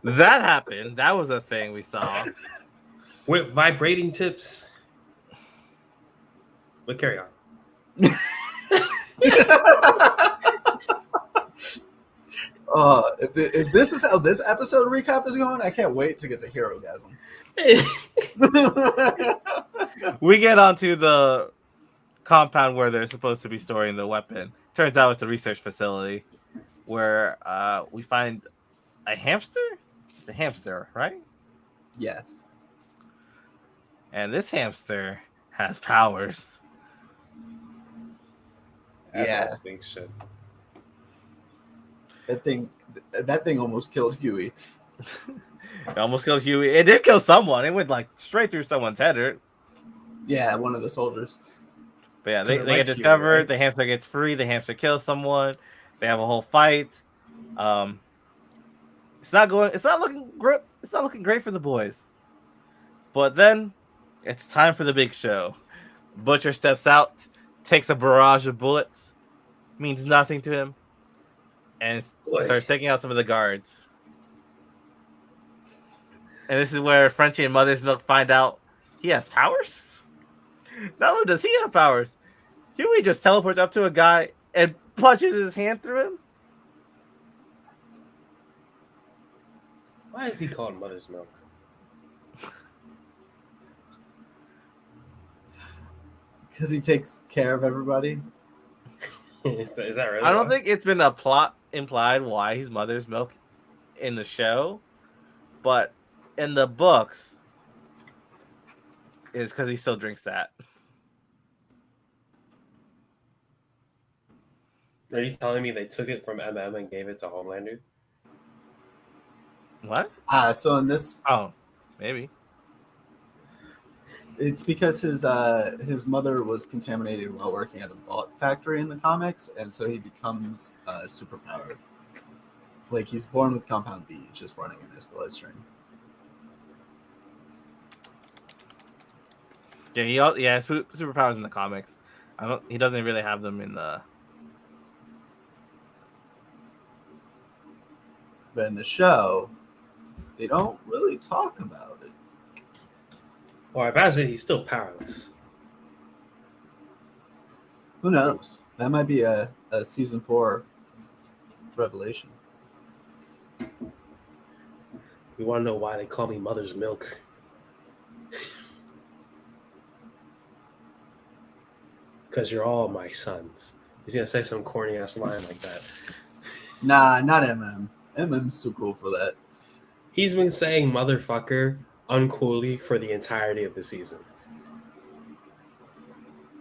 That happened. That was a thing we saw. With vibrating tips. But carry on. If this is how this episode recap is going, I can't wait to get to Herogasm. We get onto the compound where they're supposed to be storing the weapon. Turns out it's a research facility where we find a hamster. It's a hamster, right? Yes. And this hamster has powers. Yeah. I think so. That thing almost killed Huey. It almost kills you. It did kill someone. It went like straight through someone's head. Yeah, one of the soldiers. But yeah, So they it get likes you, discovered. right? The hamster gets free. The hamster kills someone. They have a whole fight. It's not looking great. It's not looking great for the boys. But then it's time for the big show. Butcher steps out, takes a barrage of bullets, means nothing to him, and starts taking out some of the guards. And this is where Frenchie and Mother's Milk find out he has powers. Not only does he have powers, Huey just teleports up to a guy and punches his hand through him. Why is he called Mother's Milk? Because he takes care of everybody. Is that really? I don't think it's been a plot implied why he's Mother's Milk in the show, but in the books, it's because he still drinks that. Are you telling me they took it from MM and gave it to Homelander? What? So in this, Oh, maybe. it's because his mother was contaminated while working at a vault factory in the comics, and so he becomes superpowered. Like he's born with Compound V, just running in his bloodstream. Yeah, he has superpowers in the comics. He doesn't really have them in the. But in the show, they don't really talk about it. Or I imagine he's still powerless. Who knows? That might be a season 4 revelation. You want to know why they call me Mother's Milk? Because you're all my sons. He's going to say some corny ass line like that. Nah, not MM. MM's too cool for that. He's been saying motherfucker uncoolly for the entirety of the season.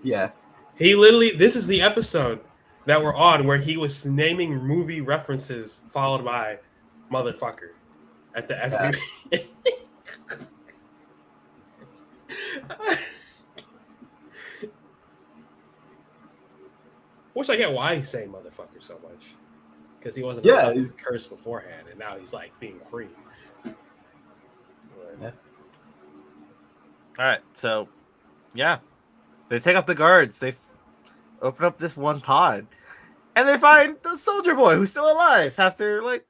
Yeah. He literally, this is the episode that we're on where he was naming movie references followed by motherfucker at the FBB. Which I get why he's saying motherfucker so much. Because he wasn't he's cursed beforehand, and now he's like being free. Yeah. All right, so yeah, they take out the guards. They open up this one pod, and they find the Soldier Boy who's still alive after like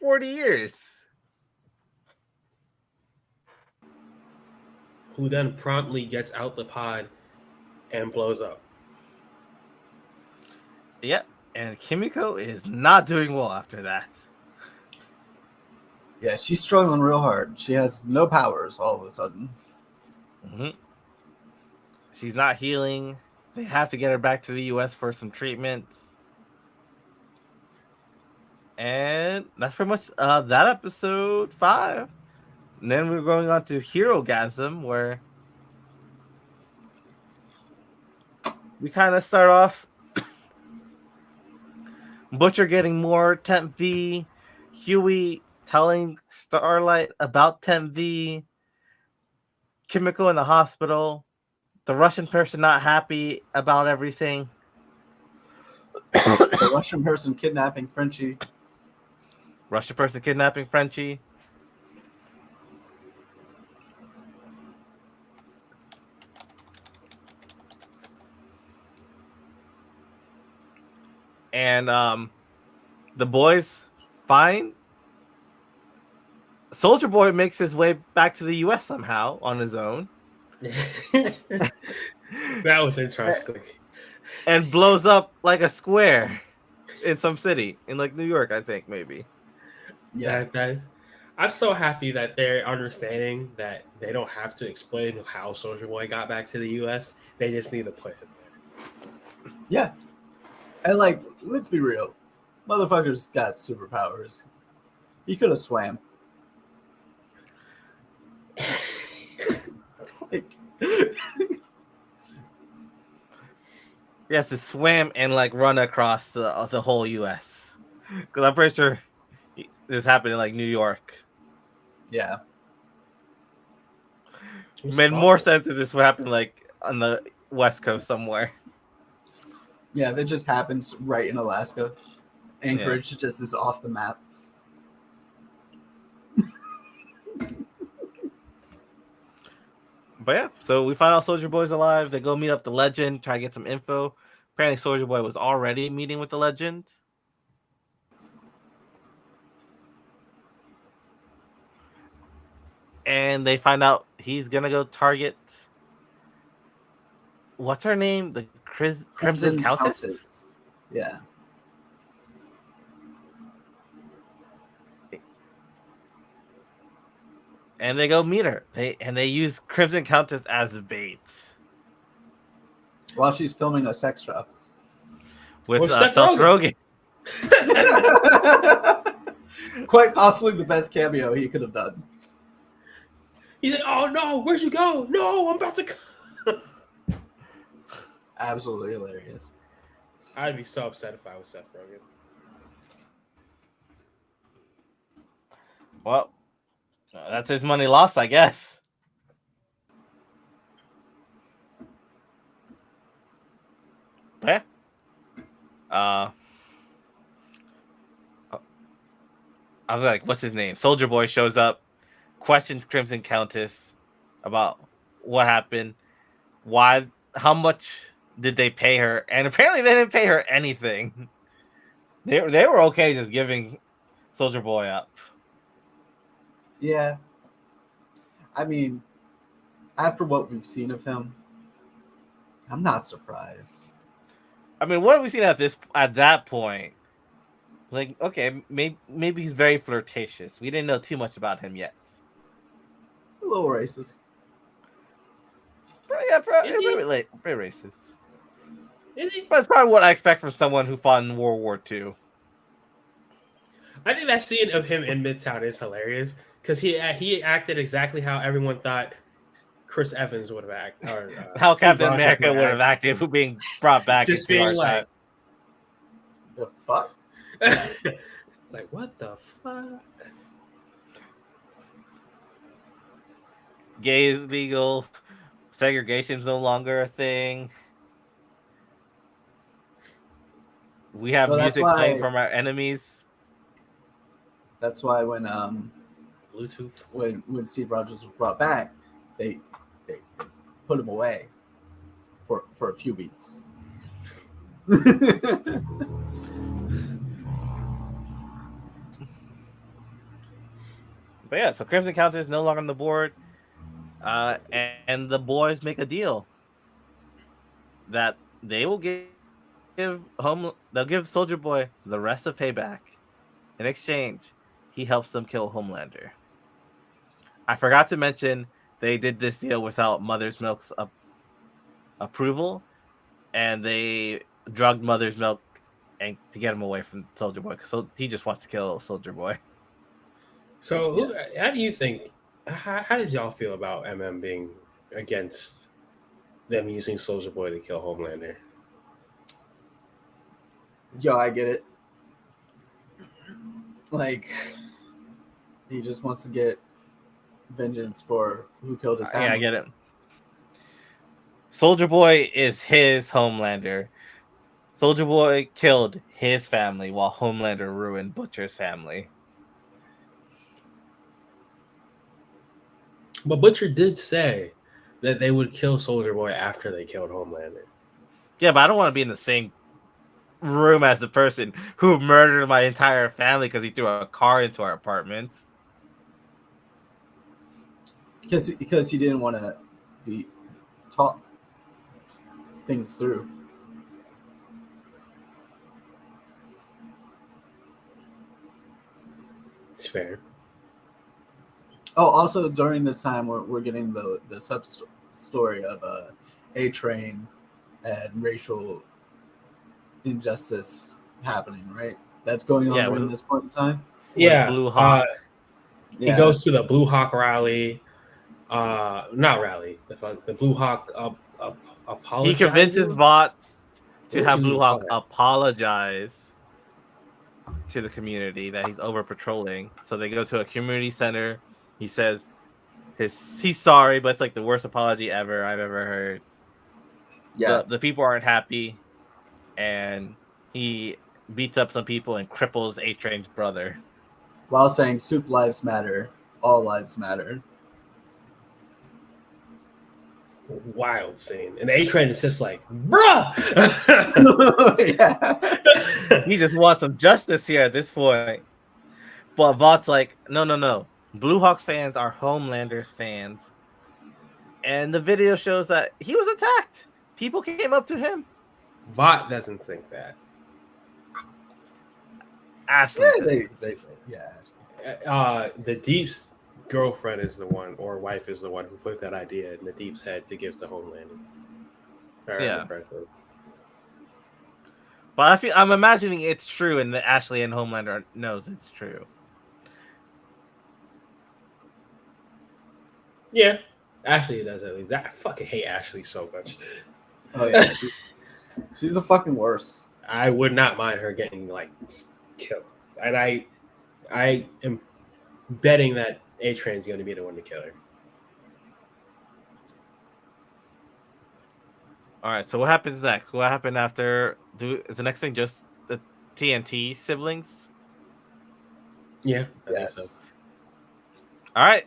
40 years. Who then promptly gets out the pod and blows up. Yep, and Kimiko is not doing well after that. Yeah, she's struggling real hard. She has no powers all of a sudden. Mm-hmm. She's not healing. They have to get her back to the U.S. for some treatments. And that's pretty much that episode 5. And then we're going on to Herogasm, where we kind of start off Butcher getting more Temp V, Huey telling Starlight about Temp V, Kimiko in the hospital, the Russian person not happy about everything. The Russian person kidnapping Frenchie. Russian person kidnapping Frenchie. And the boys find Soldier Boy makes his way back to the U.S. somehow on his own. That was interesting. And blows up like a square in some city in like New York, I think, maybe. Yeah. I'm so happy that they're understanding that they don't have to explain how Soldier Boy got back to the U.S. They just need to put him there. Yeah. And like, let's be real. Motherfucker's got superpowers. He could have swam. Like, He has to swim and like run across the whole U.S. Because I'm pretty sure this happened in like New York. yeah. It made more sense if this would happen like on the West Coast somewhere. Yeah, that just happens right in Alaska. Anchorage just is off the map. But yeah, so we find out Soldier Boy's alive. They go meet up the Legend, try to get some info. Apparently Soldier Boy was already meeting with the Legend. And they find out he's going to go target... What's her name? The Crimson Countess? Yeah. And they go meet her. They use Crimson Countess as bait. While she's filming a sex shop. With Seth Seth Rogen. Quite possibly the best cameo he could have done. He's like, oh no, where'd you go? No, I'm about to go. Absolutely hilarious. I'd be so upset if I was Seth Rogen. Well, that's his money lost, I guess. Yeah. I was like, what's his name? Soldier Boy shows up, questions Crimson Countess about what happened, how much did they pay her, and apparently they didn't pay her anything. They were okay just giving Soldier Boy up. Yeah. I mean, after what we've seen of him, I'm not surprised. I mean, what have we seen at that point? Like, okay, maybe he's very flirtatious. We didn't know too much about him yet. A little racist. Yeah, Is he? very racist. Is he? But it's probably what I expect from someone who fought in World War II. I think that scene of him in Midtown is hilarious because he acted exactly how everyone thought Chris Evans would have acted. Or, How Steve Captain Rogers America would have acted for being brought back. Just into our being like, The fuck? It's like, what the fuck? Gay is legal. Segregation's no longer a thing. We have Well, that's music playing why. from our enemies. That's why Bluetooth. when Steve Rogers was brought back, they put him away for a few weeks. But yeah, so Crimson Countess is no longer on the board. And the boys make a deal that they will they'll give Soldier Boy the rest of Payback. In exchange, he helps them kill Homelander. I forgot to mention they did this deal without Mother's Milk's approval, and they drugged Mother's Milk and to get him away from Soldier Boy, so he just wants to kill Soldier Boy. So, how do you think? How did y'all feel about MM being against them using Soldier Boy to kill Homelander? Yo, I get it. Like, he just wants to get vengeance for who killed his family. Yeah, I get it. Soldier Boy is his Homelander. Soldier Boy killed his family while Homelander ruined Butcher's family. But Butcher did say that they would kill Soldier Boy after they killed Homelander. Yeah, but I don't want to be in the same room as the person who murdered my entire family because he threw a car into our apartment. Because he didn't want to talk things through. It's fair. Oh, also during this time, we're getting the sub story of A-Train and racial injustice happening, right? That's going on during this point in time. Yeah, Blue Hawk. He goes to the Blue Hawk rally. Not rally. The Blue Hawk apology. He convinces Vought to have Blue Hawk apologize to the community that he's over patrolling. So they go to a community center. He says he's sorry, but it's like the worst apology I've ever heard. Yeah, the people aren't happy, and he beats up some people and cripples A-Train's brother while saying "Soup lives matter, all lives matter." Wild scene, and A-Train is just like, bruh. Yeah. He just wants some justice here at this point. But Vought's like, no. Blue Hawks fans are Homelander's fans. And the video shows that he was attacked. People came up to him. Vought doesn't think that. Ashley. They say, yeah. The Deep's girlfriend is the one, or wife is the one who put that idea in the Deep's head to give to Homelander. Yeah. But I'm imagining it's true, and that Ashley and Homelander knows it's true. Yeah, Ashley does at least. I fucking hate Ashley so much. Oh yeah, she's the fucking worst. I would not mind her getting like killed, and I am betting that A-Train's going to be the one to kill her. All right, so what happens next? What happened after? Is the next thing just the TNT siblings? Yeah. I think Yes. so. All right,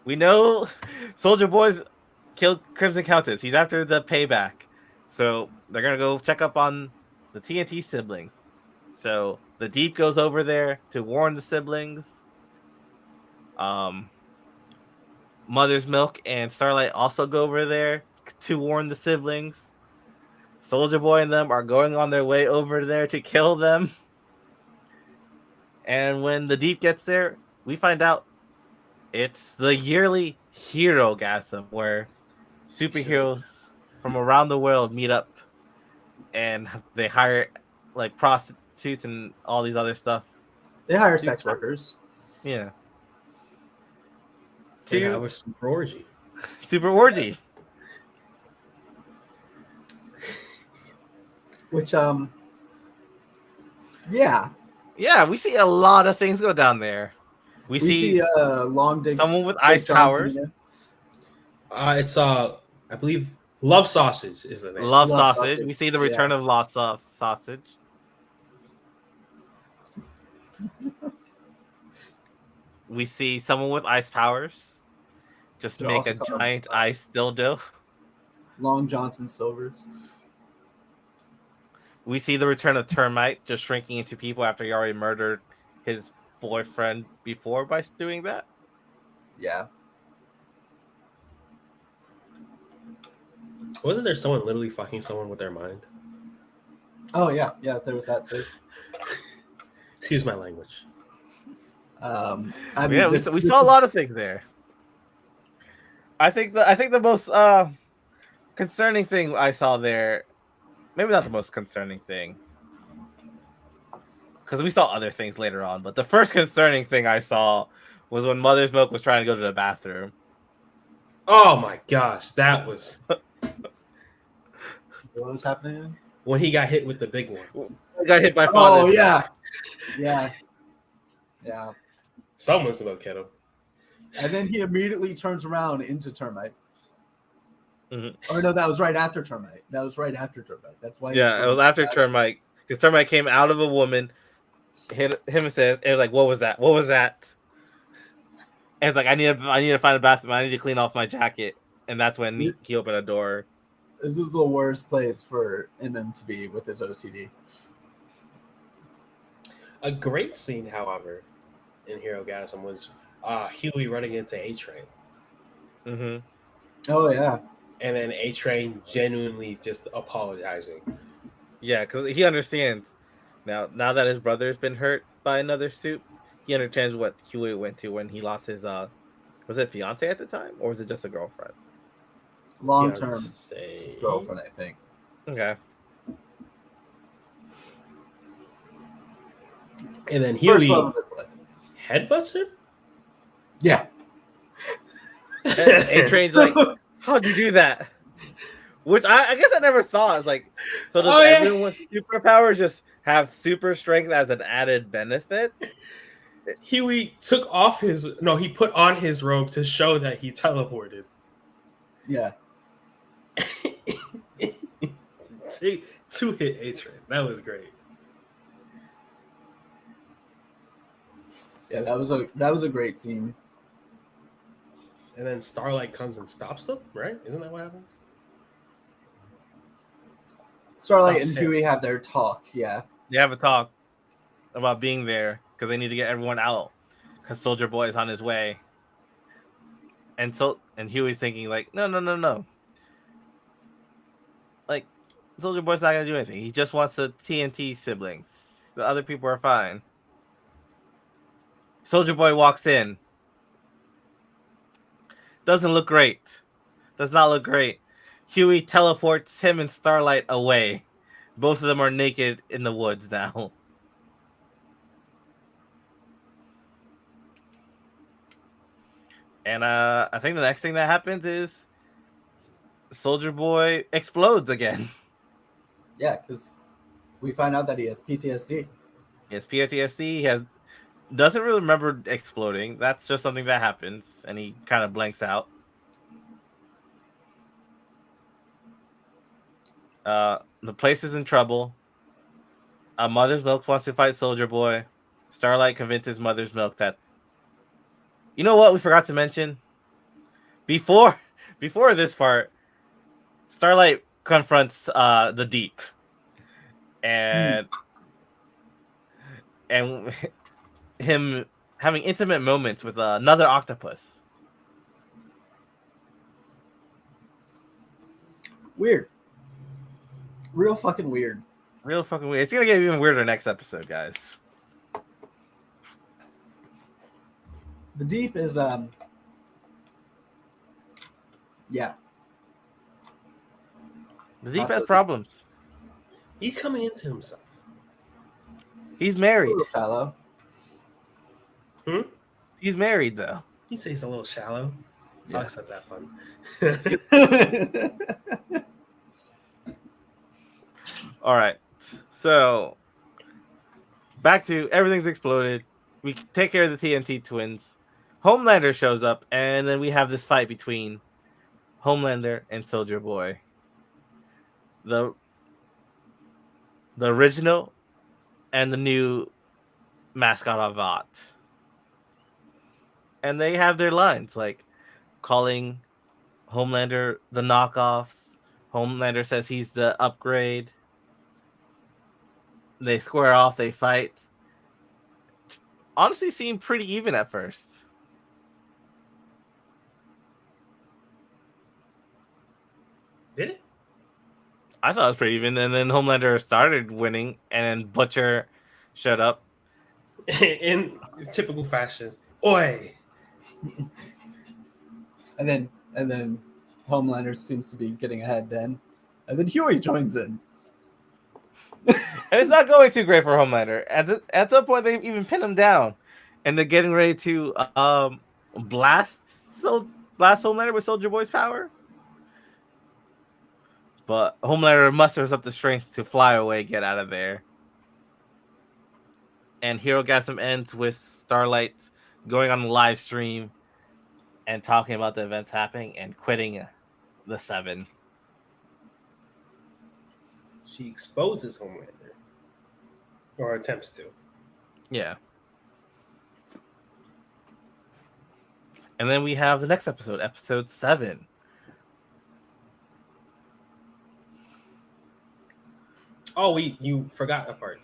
we know Soldier Boy's killed Crimson Countess. He's after the payback, so they're gonna go check up on the TNT siblings. So the Deep goes over there to warn the siblings. Mother's Milk and Starlight also go over there to warn the siblings. Soldier Boy and them are going on their way over there to kill them. And when the Deep gets there, we find out it's the yearly Hero-gasm, where superheroes from around the world meet up and they hire like prostitutes and all these other stuff. They hire sex workers. Yeah. They have a super orgy. Super orgy. Which yeah. Yeah, we see a lot of things go down there. We see Long Dick. someone with Dick ice Johnson powers. again. It's I believe Love Sausage is the name. Love Love sausage. sausage. We see the return of Lost Sausage. We see someone with ice powers. Just They're make also a called, giant ice dildo. Long Johnson Silvers. We see the return of Termite, just shrinking into people after he already murdered his boyfriend before by doing that. Yeah. Wasn't there someone literally fucking someone with their mind? Oh yeah, there was that too. Excuse my language. I mean, Yeah, we saw a lot of things there. I think the most concerning thing I saw there, maybe not the most concerning thing, because we saw other things later on, but the first concerning thing I saw was when Mother's Milk was trying to go to the bathroom. Oh my gosh, that was What was happening? when he got hit with the big one. He got hit by Oh Father's yeah, yeah. Someone's gonna get him. And then he immediately turns around into Termite. Mhm. Or no, that was right after Termite. That's why. Yeah, it was after Termite, because Termite came out of a woman, hit him and says, it was like, what was that? What was that? And it's like, I need to find a bathroom. I need to clean off my jacket. And that's when he opened a door. This is the worst place for MM to be with his OCD. A great scene, however, in Hero Gasm was Huey running into A-Train. Mm-hmm. Oh yeah. And then A-Train genuinely just apologizing. Yeah, because he understands now that his brother's been hurt by another suit. He understands what Huey went to when he lost his was it fiance at the time, or was it just a girlfriend? Long-term Fiancé. girlfriend, I think. Okay. And then First Huey love of his life. headbutts her? Yeah. A-Train's like, how'd you do that? Which I guess I never thought. It's like, so does everyone with superpowers just have super strength as an added benefit? Huey took off he put on his robe to show that he teleported. Yeah. to hit A-Train. That was great. Yeah, that was a great scene. And then Starlight comes and stops them, right? Isn't that what happens? Starlight Stops and him. Huey have their talk. Yeah. They have a talk about being there because they need to get everyone out because Soldier Boy is on his way. And Huey's thinking like, no. Like, Soldier Boy's not gonna do anything. He just wants the TNT siblings. The other people are fine. Soldier Boy walks in. Doesn't look great. Does not look great. Huey teleports him and Starlight away. Both of them are naked in the woods now. And I think the next thing that happens is Soldier Boy explodes again. Yeah, because we find out that he has PTSD. He has PTSD. He doesn't really remember exploding. That's just something that happens, and he kind of blanks out. The place is in trouble. Mother's Milk wants to fight Soldier Boy. Starlight convinces Mother's Milk that, you know what, we forgot to mention? Before this part, Starlight confronts the Deep. And him having intimate moments with another octopus. Weird. Real fucking weird. Real fucking weird. It's gonna get even weirder next episode, guys. The Deep is yeah. The Deep Lots has of- problems. He's coming into himself. He's married. A little shallow. He's married though. He says a little shallow. Yeah. I'll accept that fun. All right. So back to everything's exploded. We take care of the TNT twins. Homelander shows up, and then we have this fight between Homelander and Soldier Boy. The original and the new mascot of Vought. And they have their lines, like calling Homelander the knockoffs. Homelander says he's the upgrade. They square off, they fight. Honestly, seemed pretty even at first. Did it? I thought it was pretty even, and then Homelander started winning, and then Butcher showed up. In typical fashion. Oi! And then Homelander seems to be getting ahead then. And then Huey joins in. And it's not going too great for Homelander. At some point, they even pin him down, and they're getting ready to blast Homelander with Soldier Boy's power. But Homelander musters up the strength to fly away, get out of there. And Herogasm ends with Starlight going on a live stream and talking about the events happening and quitting the Seven. She exposes Homelander. Or attempts to. Yeah. And then we have the next episode, episode 7. Oh, you forgot a part.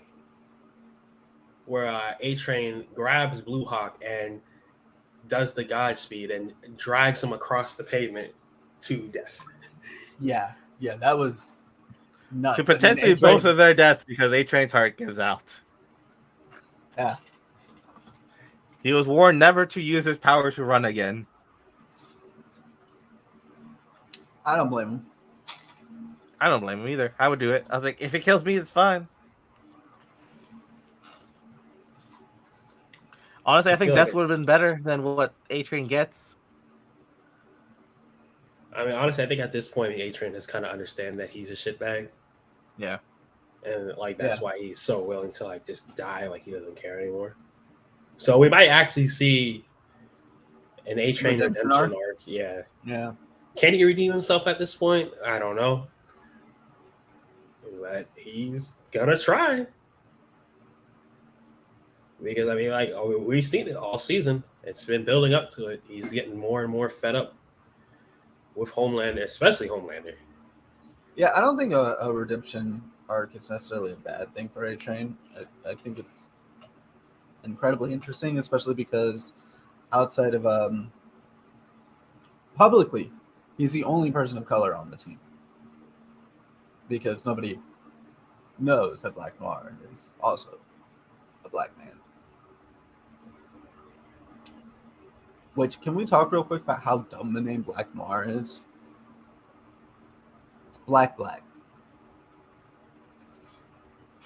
Where A-Train grabs Blue Hawk and does the Godspeed and drags him across the pavement to death. Yeah, that was nuts. To potentially both of their deaths because A-Train's heart gives out. Yeah. He was warned never to use his power to run again. I don't blame him. I don't blame him either. I would do it. I was like, if it kills me, it's fine. Honestly, I think that would have been better than what A-Train gets. I mean, honestly, I think at this point, the A-Train has kind of understand that he's a shitbag. Yeah. And, like, that's why he's so willing to, like, just die like he doesn't care anymore. So we might actually see an A-Train redemption arc. Yeah. Yeah. Can he redeem himself at this point? I don't know. But he's gonna try. Because, I mean, like, we've seen it all season. It's been building up to it. He's getting more and more fed up with Homelander, especially Homelander. Yeah, I don't think a redemption arc is necessarily a bad thing for A-Train. I think it's incredibly interesting, especially because outside of publicly, he's the only person of color on the team. Because nobody knows that Black Noir is also a black man. Which, can we talk real quick about how dumb the name Black Noir is? It's black.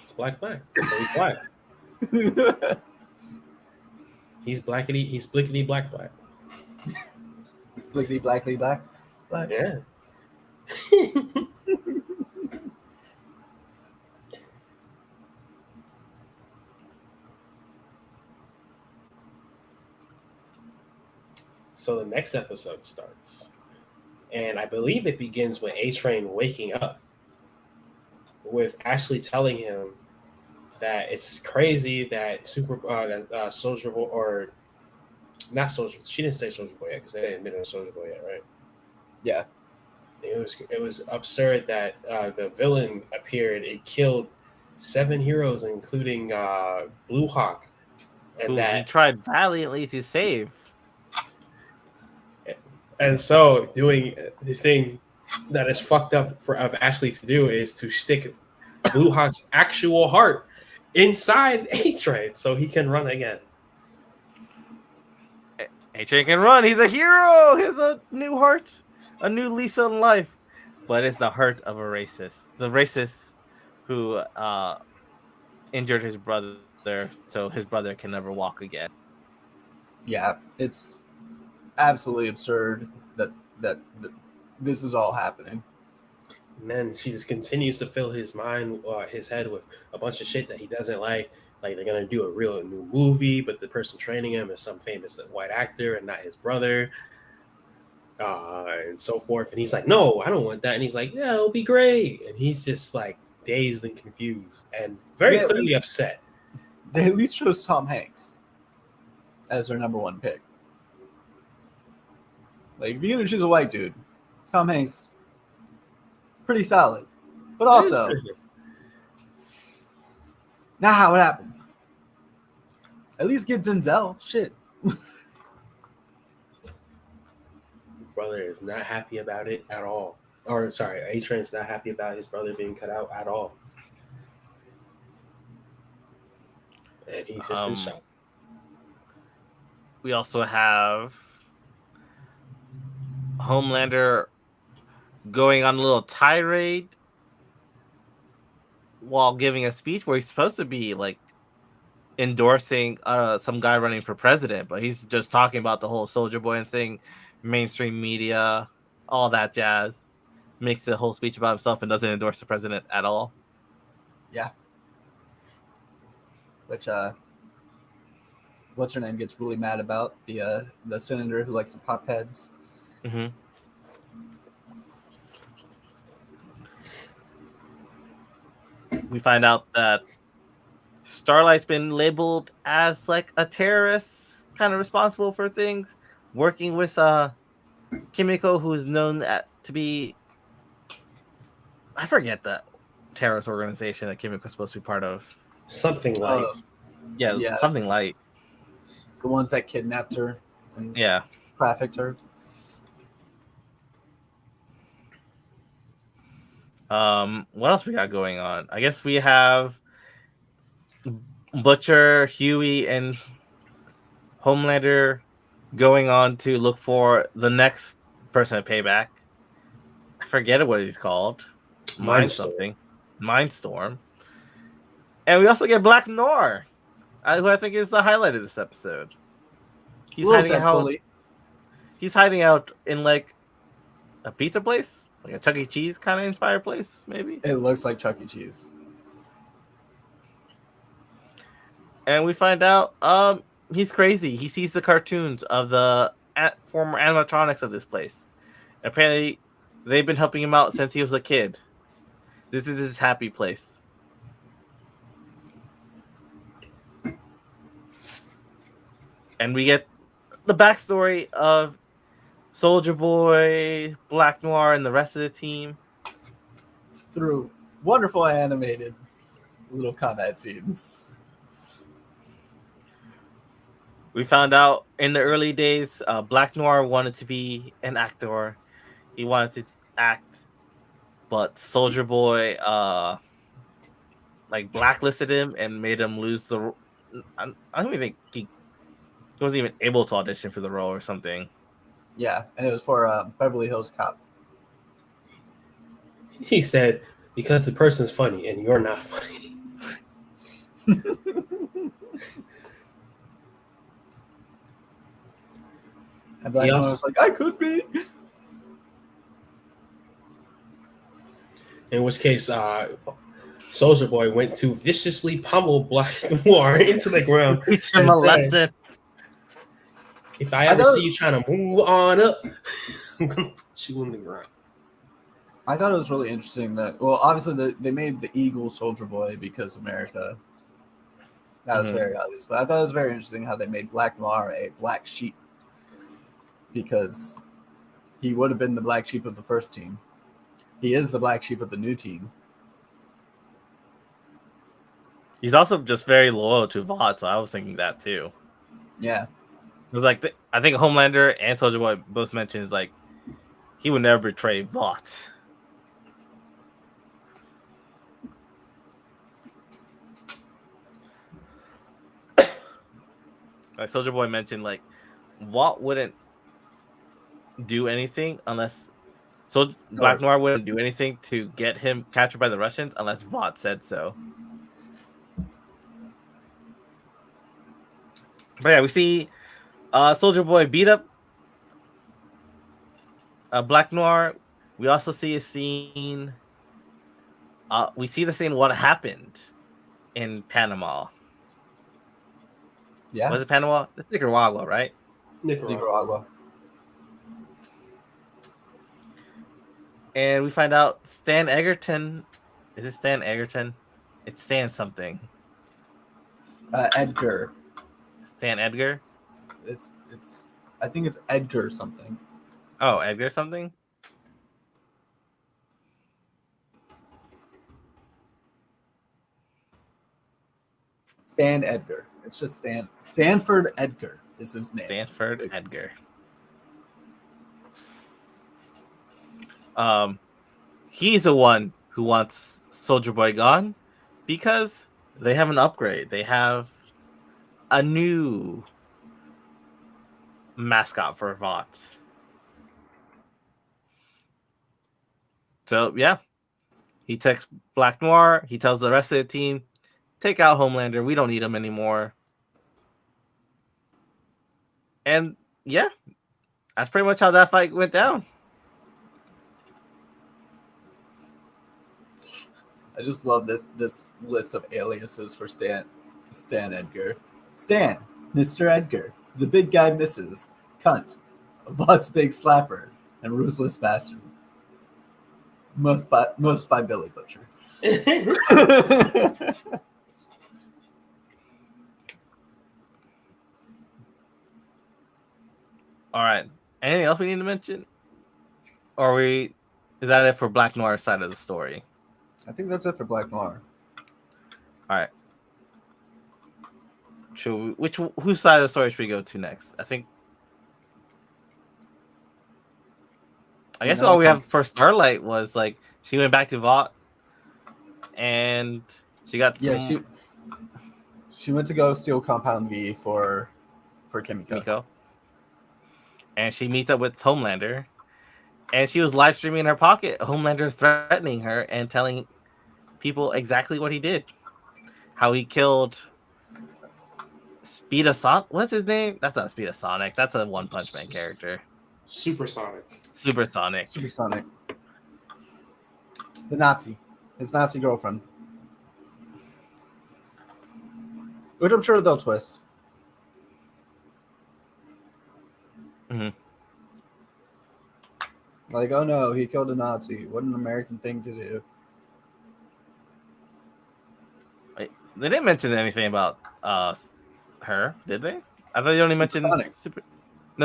It's black. So he's black. He's blackity. He's blickety black. Blickety blackly black. Yeah. So the next episode starts, and I believe it begins with A-Train waking up, with Ashley telling him that it's crazy that Soldier Boy, or not Soldier, she didn't say Soldier Boy yet because they didn't admit it was Soldier Boy yet, right? Yeah. It was absurd that the villain appeared and killed 7 heroes, including Blue Hawk, and who that he tried valiantly to save. And so, doing the thing that is fucked up of Ashley to do is to stick Blue Hawk's actual heart inside A-Train so he can run again. A-Train can run. He's a hero. He has a new heart, a new lease on life. But it's the heart of a racist. The racist who injured his brother so his brother can never walk again. Yeah, it's absolutely absurd that this is all happening. And then she just continues to fill his mind, his head with a bunch of shit that he doesn't like. Like they're gonna do a real new movie, but the person training him is some famous white actor and not his brother, and so forth. And he's like, "No, I don't want that." And he's like, "Yeah, it'll be great." And he's just like dazed and confused and very They at clearly least- upset. They at least chose Tom Hanks as their number one pick. Like, if you're gonna choose a white dude, Tom Hanks, pretty solid. But also, nah, what happened? At least get Denzel. Shit. Brother is not happy about it at all. Or sorry, A-Train's not happy about his brother being cut out at all. And he's just in shock. We also have Homelander going on a little tirade while giving a speech where he's supposed to be like endorsing some guy running for president, but he's just talking about the whole Soldier Boy and saying mainstream media, all that jazz. Makes the whole speech about himself and doesn't endorse the president at all. Yeah. Which what's her name gets really mad about, the senator who likes to pop heads. Mm-hmm. We find out that Starlight's been labeled as like a terrorist, kind of responsible for things, working with Kimiko, who's known to be, I forget the terrorist organization that Kimiko's supposed to be part of. Something like Yeah, something light. The ones that kidnapped her and Yeah. trafficked her. What else we got going on? I guess we have Butcher, Huey, and Homelander going on to look for the next person to pay back. I forget what he's called. Mindstorm. And we also get Black Noir, who I think is the highlight of this episode. He's hiding out in like a pizza place, like a Chuck E. Cheese kind of inspired place, maybe. It looks like Chuck E. Cheese. And we find out he's crazy. He sees the cartoons of the former animatronics of this place. Apparently, they've been helping him out since he was a kid. This is his happy place. And we get the backstory of Soldier Boy, Black Noir, and the rest of the team through wonderful animated little combat scenes. We found out in the early days, Black Noir wanted to be an actor. He wanted to act, but Soldier Boy like blacklisted him and made him lose the. I don't even think he wasn't even able to audition for the role or something. Yeah, and it was for Beverly Hills Cop. He said, because the person's funny and you're not funny. And Black Noir was like, I could be. In which case, Soldier Boy went to viciously pummel Black Noir into the ground. Teach him a lesson. If I ever see you trying to move on up, I'm going to put you in the ground. I thought it was really interesting that, well, obviously they made the Eagle Soldier Boy because America. That was very obvious. But I thought it was very interesting how they made Black Noir a black sheep. Because he would have been the black sheep of the first team. He is the black sheep of the new team. He's also just very loyal to Vought, so I was thinking that too. Yeah. It was like, I think Homelander and Soldier Boy both mentioned like he would never betray Vought. Like Soldier Boy mentioned, like Vought wouldn't do anything unless Black Noir wouldn't do anything to get him captured by the Russians unless Vought said so. But yeah, we see Soldier Boy beat up Black Noir. We also see a scene. We see the scene what happened in Panama. Yeah, Was it Panama? It's Nicaragua, right? Nicaragua. And we find out Stan Egerton. Is it Stan Egerton? It's Stan something. Edgar. Stan Edgar? It's. I think it's Edgar something. Oh, Edgar something? Stan Edgar. It's just Stan. Stanford Edgar is his name. Stanford Edgar. He's the one who wants Soldier Boy gone because they have an upgrade. They have a new mascot for Vought. So yeah, he texts Black Noir. He tells the rest of the team, "Take out Homelander. We don't need him anymore." And yeah, that's pretty much how that fight went down. I just love this list of aliases for Stan Edgar. Stan, Mr. Edgar, the big guy misses, cunt, Vought's big slapper, and ruthless bastard. Most by Billy Butcher. All right. Anything else we need to mention? Or is that it for Black Noir's side of the story? I think that's it for Black Noir. All right. Whose side of the story should we go to next? I guess all we have for Starlight was like she went back to Vought and she got she went to go steal Compound V for Kimiko. And she meets up with Homelander. And she was live streaming in her pocket, Homelander threatening her and telling people exactly what he did. How he killed Speedasonic. What's his name? That's not Speedasonic. That's a One Punch Man character. Supersonic. The Nazi. His Nazi girlfriend. Which I'm sure they'll twist. Mm-hmm. Like, oh no, he killed a Nazi. What an American thing to do. Wait, they didn't mention anything about her, did they? I thought you only mentioned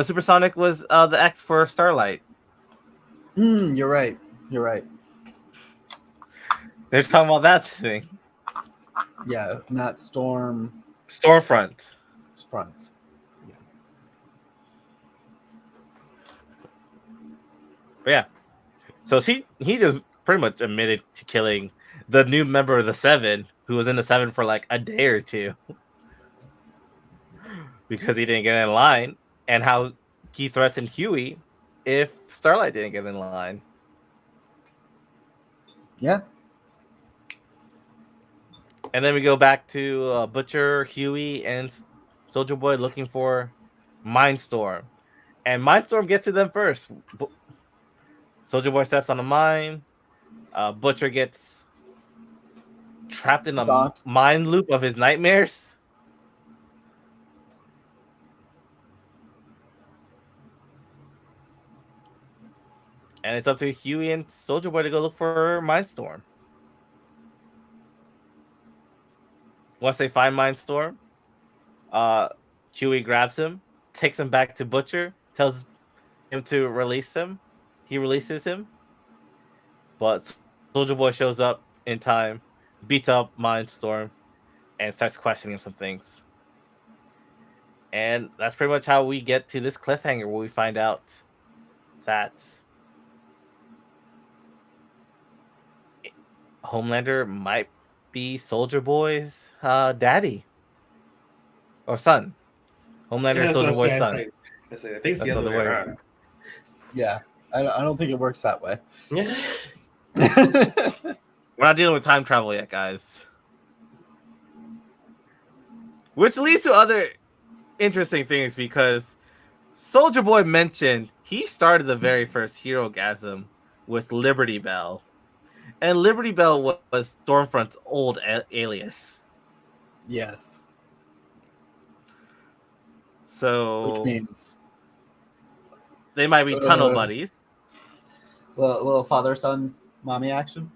Supersonic was the X for Starlight. You're right. They're talking about that thing. Yeah, not Stormfront. Yeah. But yeah. So he just pretty much admitted to killing the new member of the Seven, who was in the Seven for like a day or two. Because he didn't get in line, and how he threatened Huey if Starlight didn't get in line. Yeah. And then we go back to Butcher, Huey, and Soldier Boy looking for Mindstorm. And Mindstorm gets to them first. Soldier Boy steps on a mine. Butcher gets trapped in a mind loop of his nightmares. And it's up to Huey and Soldier Boy to go look for Mindstorm. Once they find Mindstorm, Huey grabs him, takes him back to Butcher, tells him to release him. He releases him. But Soldier Boy shows up in time, beats up Mindstorm, and starts questioning him some things. And that's pretty much how we get to this cliffhanger where we find out that Homelander might be Soldier Boy's daddy or son. Homelander is Soldier Boy's son. I think it's the other way around. Yeah, I don't think it works that way. Yeah. We're not dealing with time travel yet, guys. Which leads to other interesting things because Soldier Boy mentioned he started the very first Herogasm with Liberty Bell. And Liberty Bell was Stormfront's old alias. Yes. So which means they might be tunnel Uh, buddies. little father son mommy action.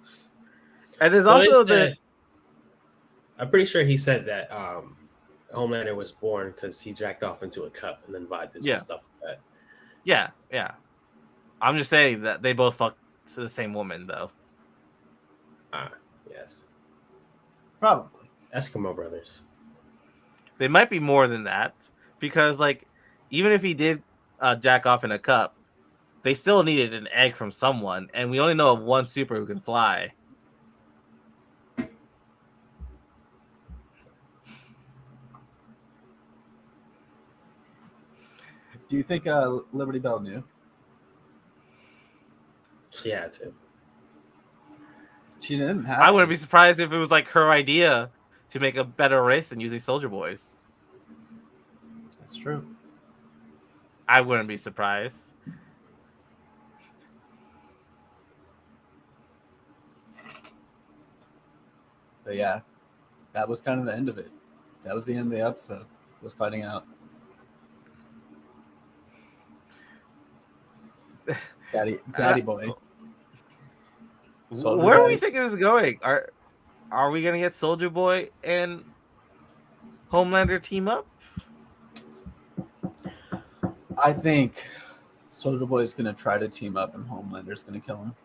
And there's Well, he also said- I'm pretty sure he said that Homelander was born because he jacked off into a cup and then vibed and Yeah. stuff like that. yeah. I'm just saying that they both fucked to the same woman though. Yes. Probably. Eskimo brothers. They might be more than that because, like, even if he did jack off in a cup, they still needed an egg from someone, and we only know of one super who can fly. Do you think Liberty Bell knew? She had to. She didn't have. I wouldn't to. be surprised if it was like her idea to make a better race than using Soldier Boys. That's true. I wouldn't be surprised. But yeah, that was kind of the end of it. That was the end of the episode. Was finding out. Daddy boy. Soldier Where Boy. are we thinking this is going? Are we gonna get Soldier Boy and Homelander team up? I think Soldier Boy is gonna try to team up, and Homelander's gonna kill him,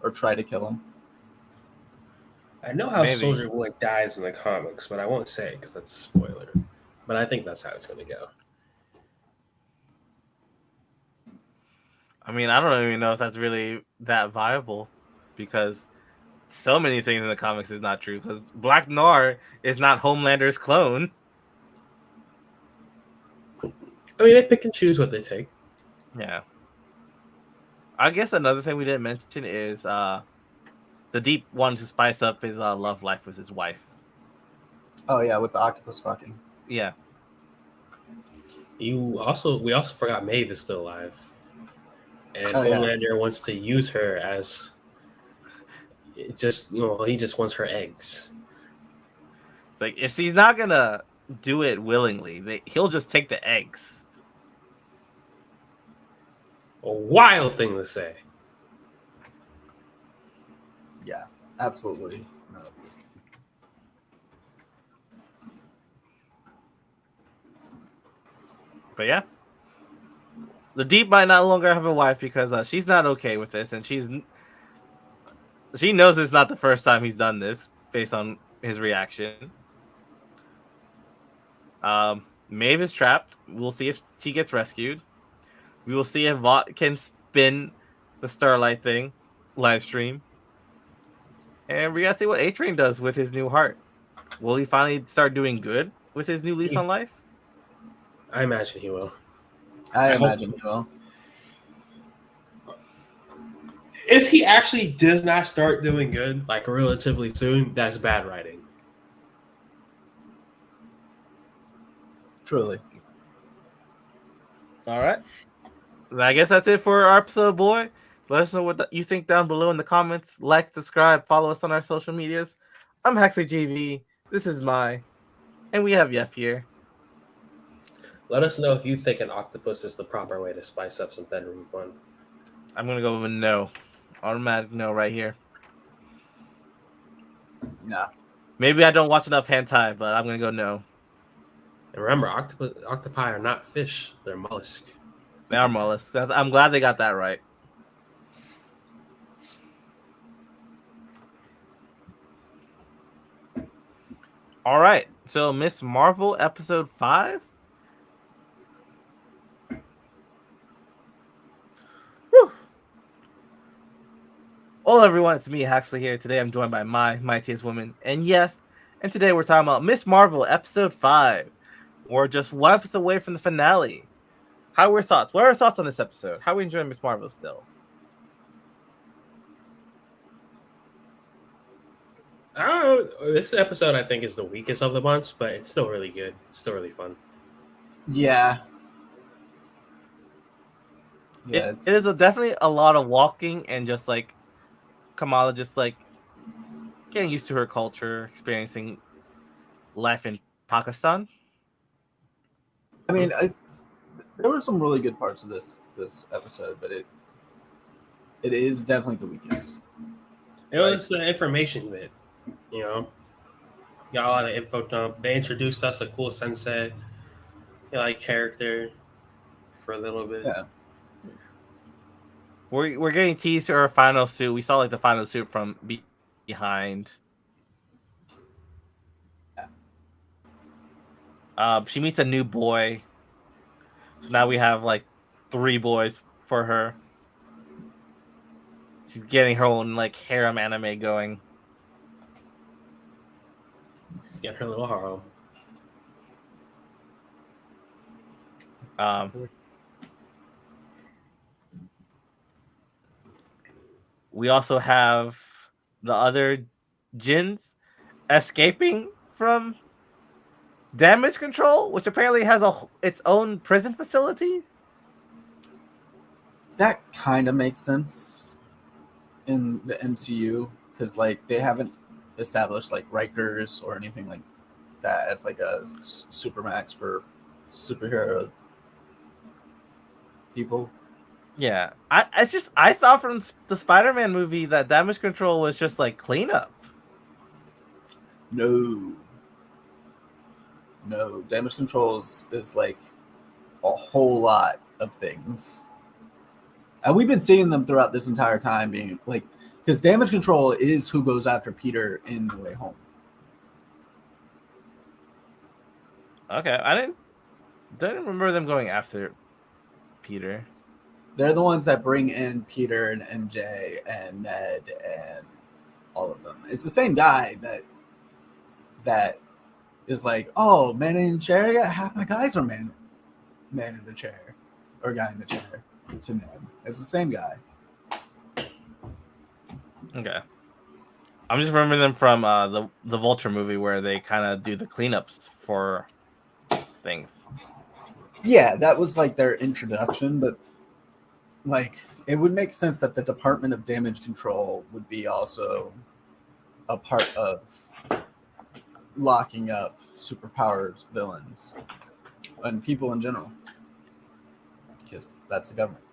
or try to kill him. I know how Maybe. Soldier Boy dies in the comics, but I won't say it because that's a spoiler. But I think that's how it's going to go. I mean, I don't even know if that's really that viable because so many things in the comics is not true. Because Black Noir is not Homelander's clone. I mean, they pick and choose what they take. Yeah. I guess another thing we didn't mention is the Deep wanted to spice up his love life with his wife. Oh yeah, with the octopus fucking. Yeah. We also forgot Maeve is still alive, and Oh, yeah. Homelander wants to use her as. It's just he just wants her eggs. It's like if he's not gonna do it willingly, he'll just take the eggs. A wild thing to say. Yeah, absolutely nuts. But yeah, the Deep might no longer have a wife because she's not okay with this, and she knows it's not the first time he's done this based on his reaction. Maeve is trapped. We'll see if she gets rescued. We will see if Vought can spin the Starlight thing live stream. And we gotta see what A-Train does with his new heart. Will he finally start doing good with his new lease on life? I imagine he will. I hope- imagine he will. If he actually does not start doing good, like relatively soon, that's bad writing. Truly. All right. I guess that's it for our episode, boy. Let us know what you think down below in the comments. Like, subscribe, follow us on our social medias. I'm Hexley JV. This is and we have Yef here. Let us know if you think an octopus is the proper way to spice up some bedroom fun. I'm gonna go with a no. Automatic no right here. Nah. Maybe I don't watch enough hentai, but I'm gonna go no. And remember, octopi are not fish; they're mollusks. They are mollusks. I'm glad they got that right. All right. So Miss Marvel episode 5. Whew. Hello everyone, it's me, Haxley here. Today I'm joined by my mightiest woman and Yef. And today we're talking about Miss Marvel episode 5. We're just one episode away from the finale. How are your thoughts? What are our thoughts on this episode? How are we enjoying Miss Marvel still? I don't know. This episode, I think, is the weakest of the bunch, but it's still really good. It's still really fun. Yeah. Yeah. It is definitely a lot of walking and just like Kamala just like getting used to her culture, experiencing life in Pakistan. I mean, there were some really good parts of this episode, but it is definitely the weakest. It was the information bit, you know. Got a lot of info dump. They introduced us a cool sensei, like character, for a little bit. Yeah. We're getting teased to our final suit. We saw like the final suit from behind. She meets a new boy. So now we have like 3 boys for her. She's getting her own like harem anime going. She's getting her little harem. We also have the other Jins escaping from damage control, which apparently has its own prison facility. That kind of makes sense in the MCU because like they haven't established like Rikers or anything like that as like a supermax for superhero people. Yeah, I thought from the Spider-Man movie that damage control was just like cleanup. No, damage control is like a whole lot of things, and we've been seeing them throughout this entire time being like, because damage control is who goes after Peter in No Way Home. Okay, I didn't remember them going after Peter. They're the ones that bring in Peter and MJ and Ned and all of them. It's the same guy that is like, oh, man in the chair. Yeah, half my guys are man in the chair or guy in the chair to Ned. It's the same guy. Okay, I'm just remembering them from the Vulture movie where they kind of do the cleanups for things. Yeah, that was like their introduction, but like it would make sense that the Department of Damage Control would be also a part of locking up superpowered villains and people in general, because that's the government.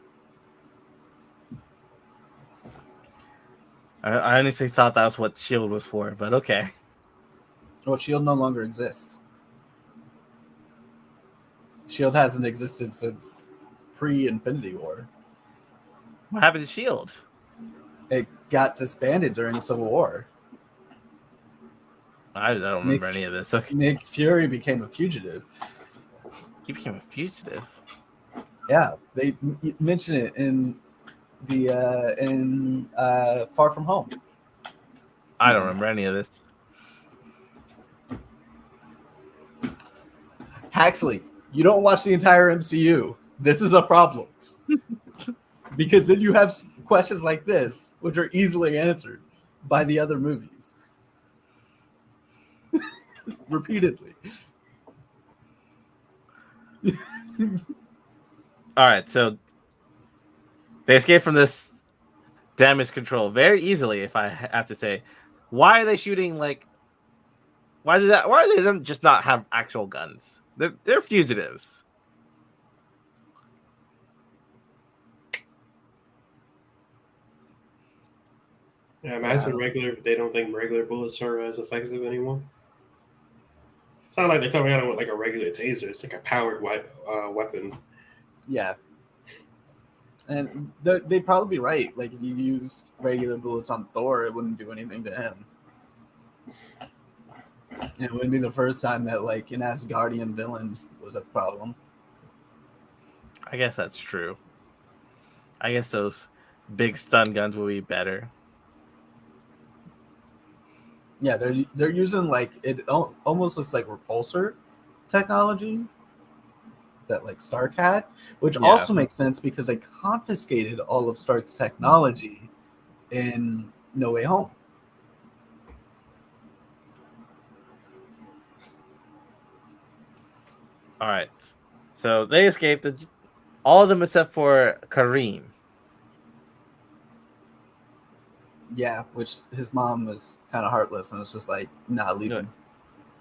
I honestly thought that was what SHIELD was for, but okay. Well, SHIELD no longer exists. SHIELD hasn't existed since pre-Infinity War. What happened to SHIELD? It got disbanded during the Civil War. I don't remember any of this. Okay. Nick Fury became a fugitive. He became a fugitive. Yeah, they mention it in the Far From Home. I don't remember any of this. Huxley, you don't watch the entire MCU. This is a problem. Because then you have questions like this, which are easily answered by the other movies. Repeatedly. All right, so they escape from this damage control very easily, if I have to say. Why are they shooting like? Why do they just not have actual guns? They're fugitives. Yeah, imagine they don't think regular bullets are as effective anymore. It's not like they're coming out with like a regular taser. It's like a powered weapon. Yeah. And they'd probably be right. Like, if you used regular bullets on Thor, it wouldn't do anything to him. It wouldn't be the first time that, like, an Asgardian villain was a problem. I guess that's true. I guess those big stun guns will be better. Yeah, they're using, like, it almost looks like repulsor technology that, like, Stark had, which also makes sense because they confiscated all of Stark's technology in No Way Home. All right. So they escaped, all of them except for Kareem. Yeah, which his mom was kind of heartless and was just like, nah, leave him.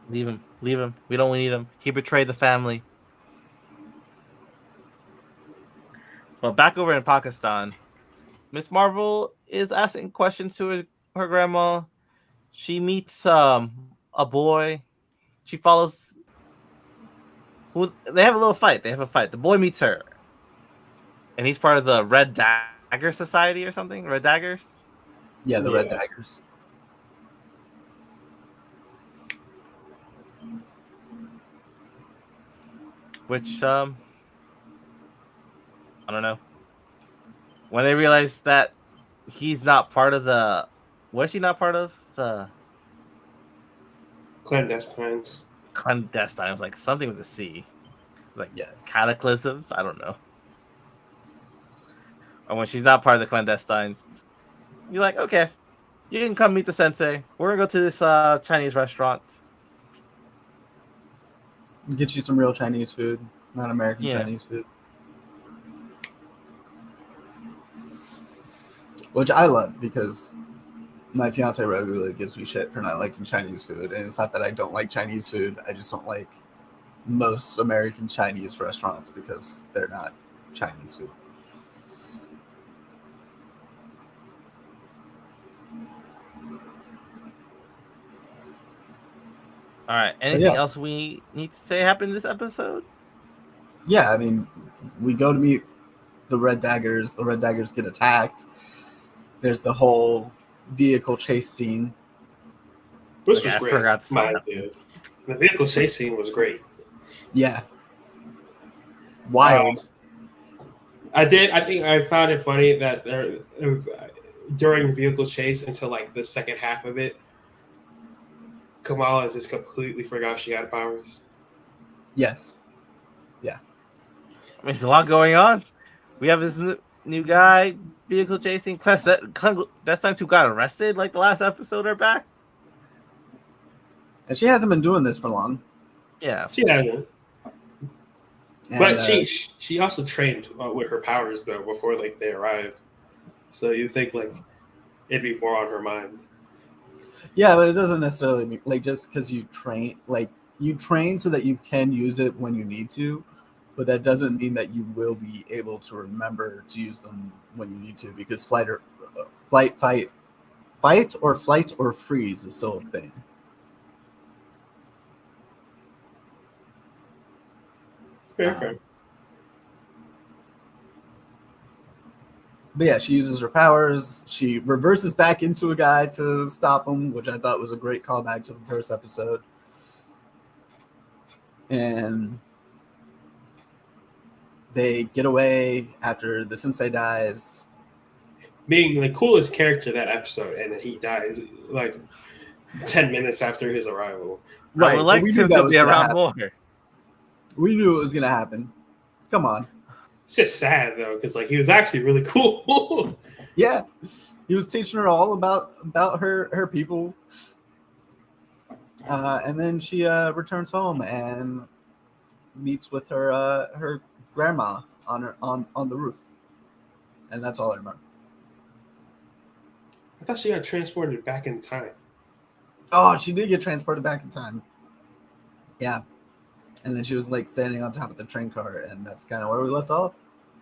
Leave him. We don't need him. He betrayed the family. Well, back over in Pakistan, Miss Marvel is asking questions to her grandma. She meets a boy. She follows. Who they have a little fight. They have a fight. The boy meets her, and he's part of the Red Dagger Society or something. Red Daggers. Yeah, the Red Daggers. Which I don't know. When they realize that he's not part of the, was she not part of the Clandestines. clandestine? It was like something with a C. It was like Yes. cataclysms. I don't know. And when she's not part of the clandestines, you're like, okay, you can come meet the sensei. We're gonna go to this Chinese restaurant. Get you some real Chinese food, not American Chinese food. Which I love because my fiance regularly gives me shit for not liking Chinese food. And it's not that I don't like Chinese food. I just don't like most American Chinese restaurants because they're not Chinese food. All right. Anything else we need to say happened this episode? Yeah, I mean, we go to meet the Red Daggers. The Red Daggers get attacked. There's the whole vehicle chase scene. Which was great. The vehicle chase scene was great. Yeah. Wild. I think I found it funny that during the vehicle chase until like the second half of it, Kamala just completely forgot she had powers. Yes. Yeah. I mean, there's a lot going on. We have this new guy, vehicle chasing, clandestines who got arrested like the last episode are back. And she hasn't been doing this for long. Yeah. She hasn't. But she also trained with her powers though before like they arrived. So you think like it'd be more on her mind. Yeah, but it doesn't necessarily mean like just because you train so that you can use it when you need to, but that doesn't mean that you will be able to remember to use them when you need to because fight or freeze is still a thing. Fair. But yeah, she uses her powers. She reverses back into a guy to stop him, which I thought was a great callback to the first episode. And they get away after the sensei dies. Being the coolest character that episode, and then he dies like 10 minutes after his arrival. Right, I would like him to be around more. We knew it was going to happen. Come on. It's just sad though, because like he was actually really cool. Yeah, he was teaching her all about her people, and then she returns home and meets with her grandma on the roof, and that's all I remember. I thought she got transported back in time. Oh, she did get transported back in time. Yeah. And then she was like standing on top of the train car, and that's kind of where we left off.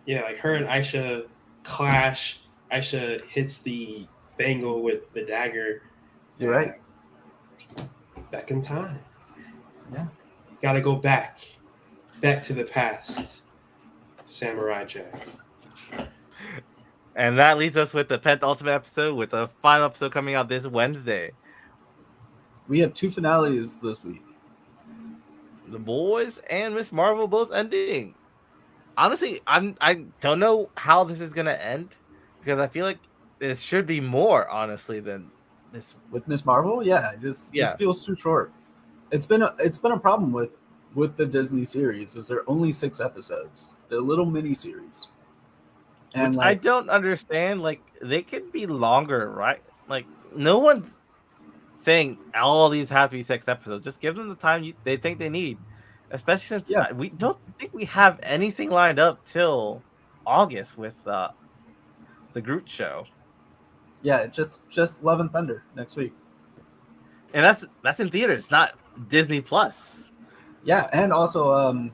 Yeah, like her and Aisha clash. Aisha hits the bangle with the dagger. You're right. Back in time. Yeah. Gotta go back to the past. Samurai Jack. And that leads us with the penultimate episode, with the final episode coming out this Wednesday. We have 2 finales this week. The Boys and Miss Marvel both ending. Honestly, I don't know how this is gonna end because I feel like there should be more, honestly, than this. With Miss Marvel, this feels too short. It's been a problem with the Disney series. Is there only 6 episodes? They're little mini series, and I don't understand. Like they could be longer, right? Like no one's saying all these have to be 6 episodes. Just give them the time they think they need, especially since we don't think we have anything lined up till August with the Groot show. Yeah, just Love and Thunder next week, and that's in theaters, not Disney Plus. Yeah, and also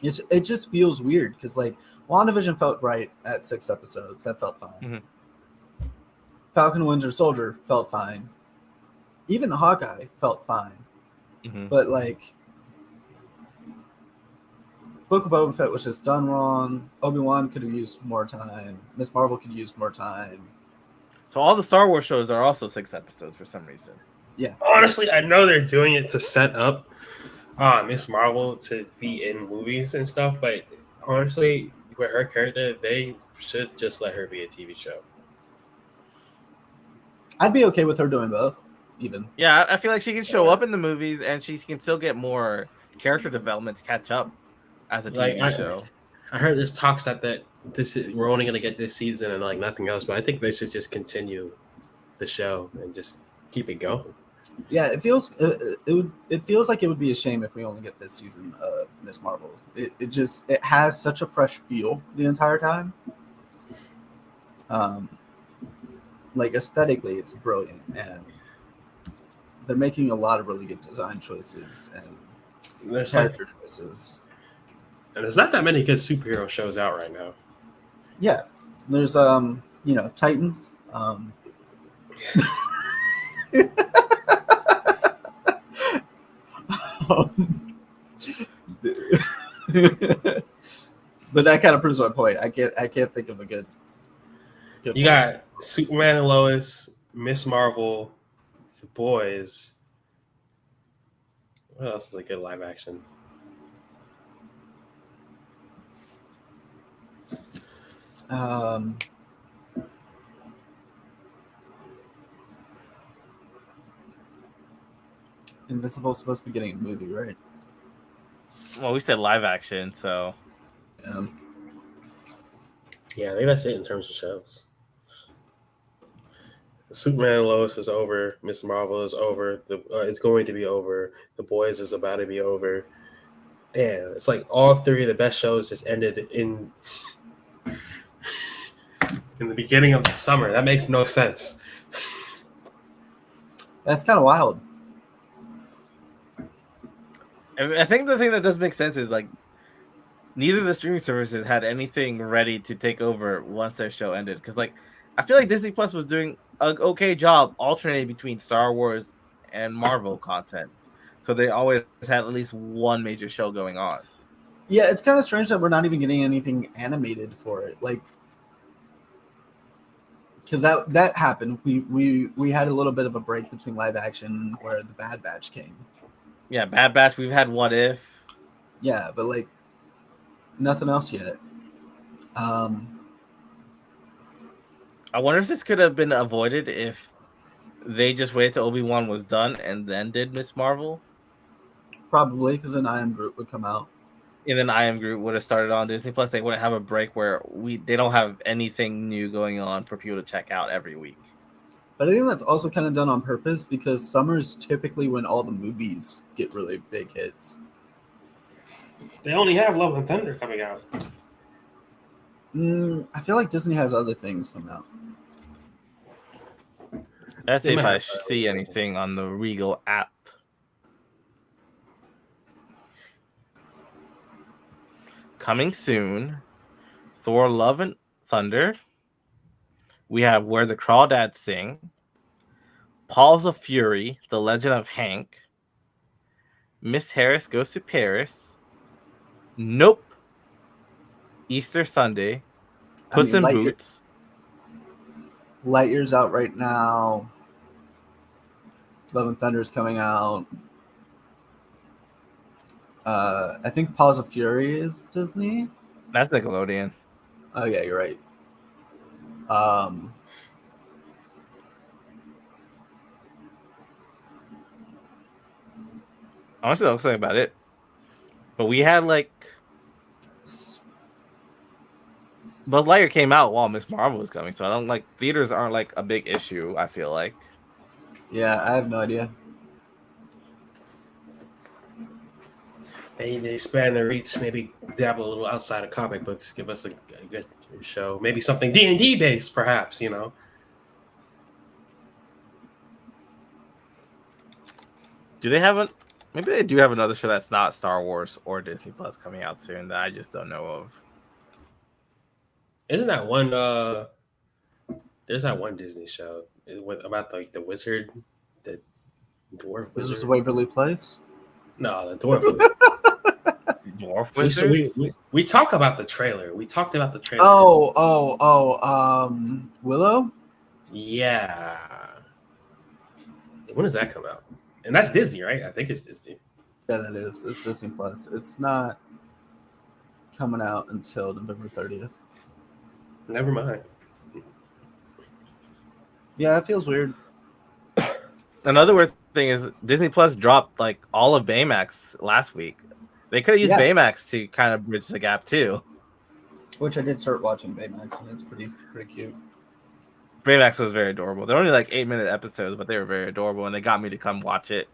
it just feels weird because like WandaVision felt right at 6 episodes. That felt fine. Mhm. Falcon and Winter Soldier felt fine. Even Hawkeye felt fine. Mhm. But like Book of Boba Fett was just done wrong. Obi-Wan could have used more time. Miss Marvel could have used more time. So all the Star Wars shows are also 6 episodes for some reason. Yeah. Honestly, I know they're doing it to set up Miss Marvel to be in movies and stuff, but honestly, with her character, they should just let her be a TV show. I'd be okay with her doing both, even. Yeah, I feel like she can show up in the movies and she can still get more character development to catch up as a TV Like, show. I heard there's talks that we're only gonna get this season and like nothing else, but I think they should just continue the show and just keep it going. Yeah, it feels it feels like it would be a shame if we only get this season of Miss Marvel. It has such a fresh feel the entire time. Like aesthetically, it's brilliant, and they're making a lot of really good design choices and There's character choices. and there's not that many good superhero shows out right now. Yeah, there's Titans. But that kind of proves my point. I can't think of a good You got Superman and Lois, Miss Marvel, The Boys. What else is a good live action? Invincible's supposed to be getting a movie, right? Well, we said live action, so Yeah, I think that's it in terms of shows. Superman and Lois is over. Miss Marvel is over. It's going to be over. The Boys is about to be over. Damn, it's like all three of the best shows just ended in the beginning of the summer. That makes no sense. That's kind of wild. I think the thing that does make sense is like neither of the streaming services had anything ready to take over once their show ended. Because like I feel like Disney Plus was doing an okay job alternating between Star Wars and Marvel content, so they always had at least one major show going on. Yeah, it's kind of strange that we're not even getting anything animated for it, like because that happened. We had a little bit of a break between live action where the Bad Batch came. Yeah, Bad Batch. We've had What If. Yeah, but like nothing else yet. I wonder if this could have been avoided if they just waited till Obi-Wan was done and then did Miss Marvel. Probably because then I Am Groot would come out. And then I Am Groot would have started on Disney Plus. They wouldn't have a break where they don't have anything new going on for people to check out every week. But I think that's also kind of done on purpose because summer's typically when all the movies get really big hits. They only have Love and Thunder coming out. I feel like Disney has other things coming out. Let's see if I see anything on the Regal app. Coming soon, Thor: Love and Thunder. We have Where the Crawdads Sing, Paws of Fury, The Legend of Hank, Miss Harris Goes to Paris, Nope, Easter Sunday, Puss in Boots. Lightyear's out right now. Love and Thunder is coming out. I think Paws of Fury is Disney. That's Nickelodeon. Oh yeah, you're right. Honestly, I'll say about it. But we had like Buzz Lightyear came out while Miss Marvel was coming, so I don't like theaters aren't like a big issue. I feel like. Yeah, I have no idea. They need to expand their reach. Maybe dabble a little outside of comic books. Give us a good show. Maybe something D&D based, perhaps. You know. Do they have Maybe they do have another show that's not Star Wars or Disney Plus coming out soon that I just don't know of. Isn't that one? There's that one Disney show about the wizard, the dwarf Is this wizard. Waverly Place? No, the dwarf wizard. Dwarf we, Wizards? we talk about the trailer. We talked about the trailer. Willow? Yeah. When does that come out? And that's Disney, right? I think it's Disney. Yeah, that is. It's Disney Plus. It's not coming out until November 30th. Never mind. Yeah, it feels weird. Another weird thing is Disney Plus dropped like all of Baymax last week. They could have used Baymax to kind of bridge the gap too. Which I did start watching Baymax, and it's pretty cute. Baymax was very adorable. They're only like 8-minute episodes, but they were very adorable, and they got me to come watch it.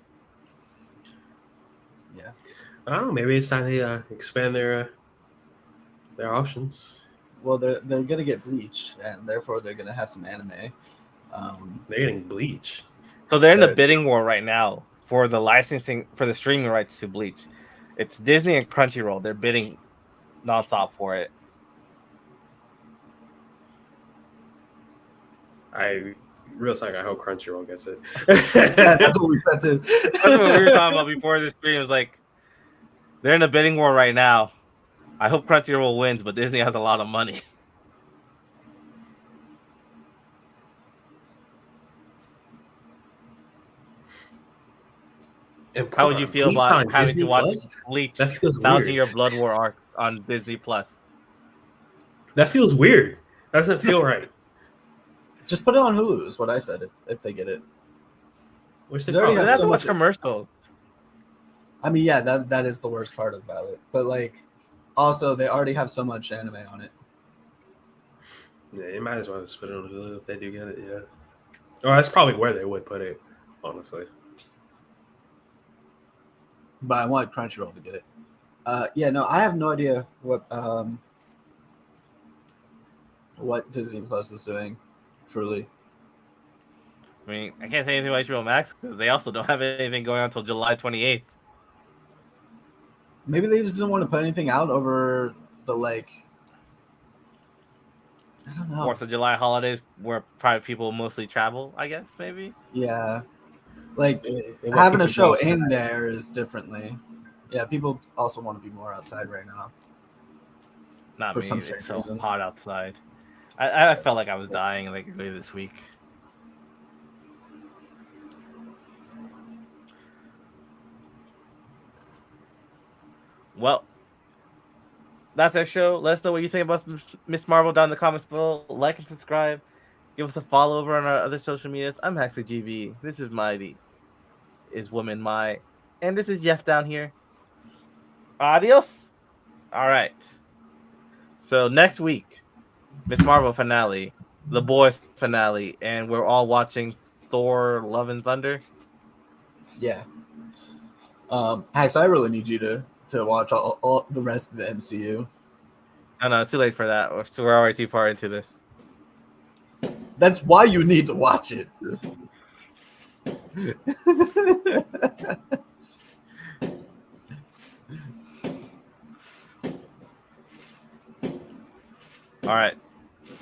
Yeah. I don't know. Maybe it's time to expand their options. Well, they're gonna get Bleach, and therefore they're gonna have some anime. They're getting Bleach. So they're in the bidding war right now for the licensing for the streaming rights to Bleach. It's Disney and Crunchyroll. They're bidding nonstop for it. Real talk, I hope Crunchyroll gets it. Yeah, that's what we said too. That's what we were talking about before this stream. It was like they're in a bidding war right now. I hope Crunchyroll wins, but Disney has a lot of money. How would you feel about having to watch Bleach Thousand-Year Blood War arc on Disney Plus? That feels weird. That doesn't feel right. Just put it on Hulu is what I said if they get it. Which they already have so much commercials. I mean, yeah, that is the worst part about it. But like, also they already have so much anime on it. Yeah, you might as well just put it on Hulu if they do get it. Yeah. Oh, that's probably where they would put it, honestly. But I want Crunchyroll to get it. Yeah, no, I have no idea what Disney Plus is doing. Truly, I mean, I can't say anything about HBO Max because they also don't have anything going on until July 28th. Maybe they just didn't want to put anything out over the I don't know. 4th of July holidays where probably people mostly travel, I guess, maybe. Yeah. Like having a show in there is differently. Yeah, people also want to be more outside right now. Not me. It's so hot outside. I felt like I was dying like earlier this week. Well, that's our show. Let us know what you think about Miss Marvel down in the comments below. Like and subscribe. Give us a follow over on our other social medias. I'm HaxyGV. This is Mighty. Is Woman My. And this is Jeff down here. Adios. All right. So next week, Miss Marvel finale, The Boys finale, and we're all watching Thor: Love and Thunder. Yeah. Hax, I really need you to watch all the rest of the MCU. No, it's too late for that. So we're already too far into this. That's why you need to watch it. All right.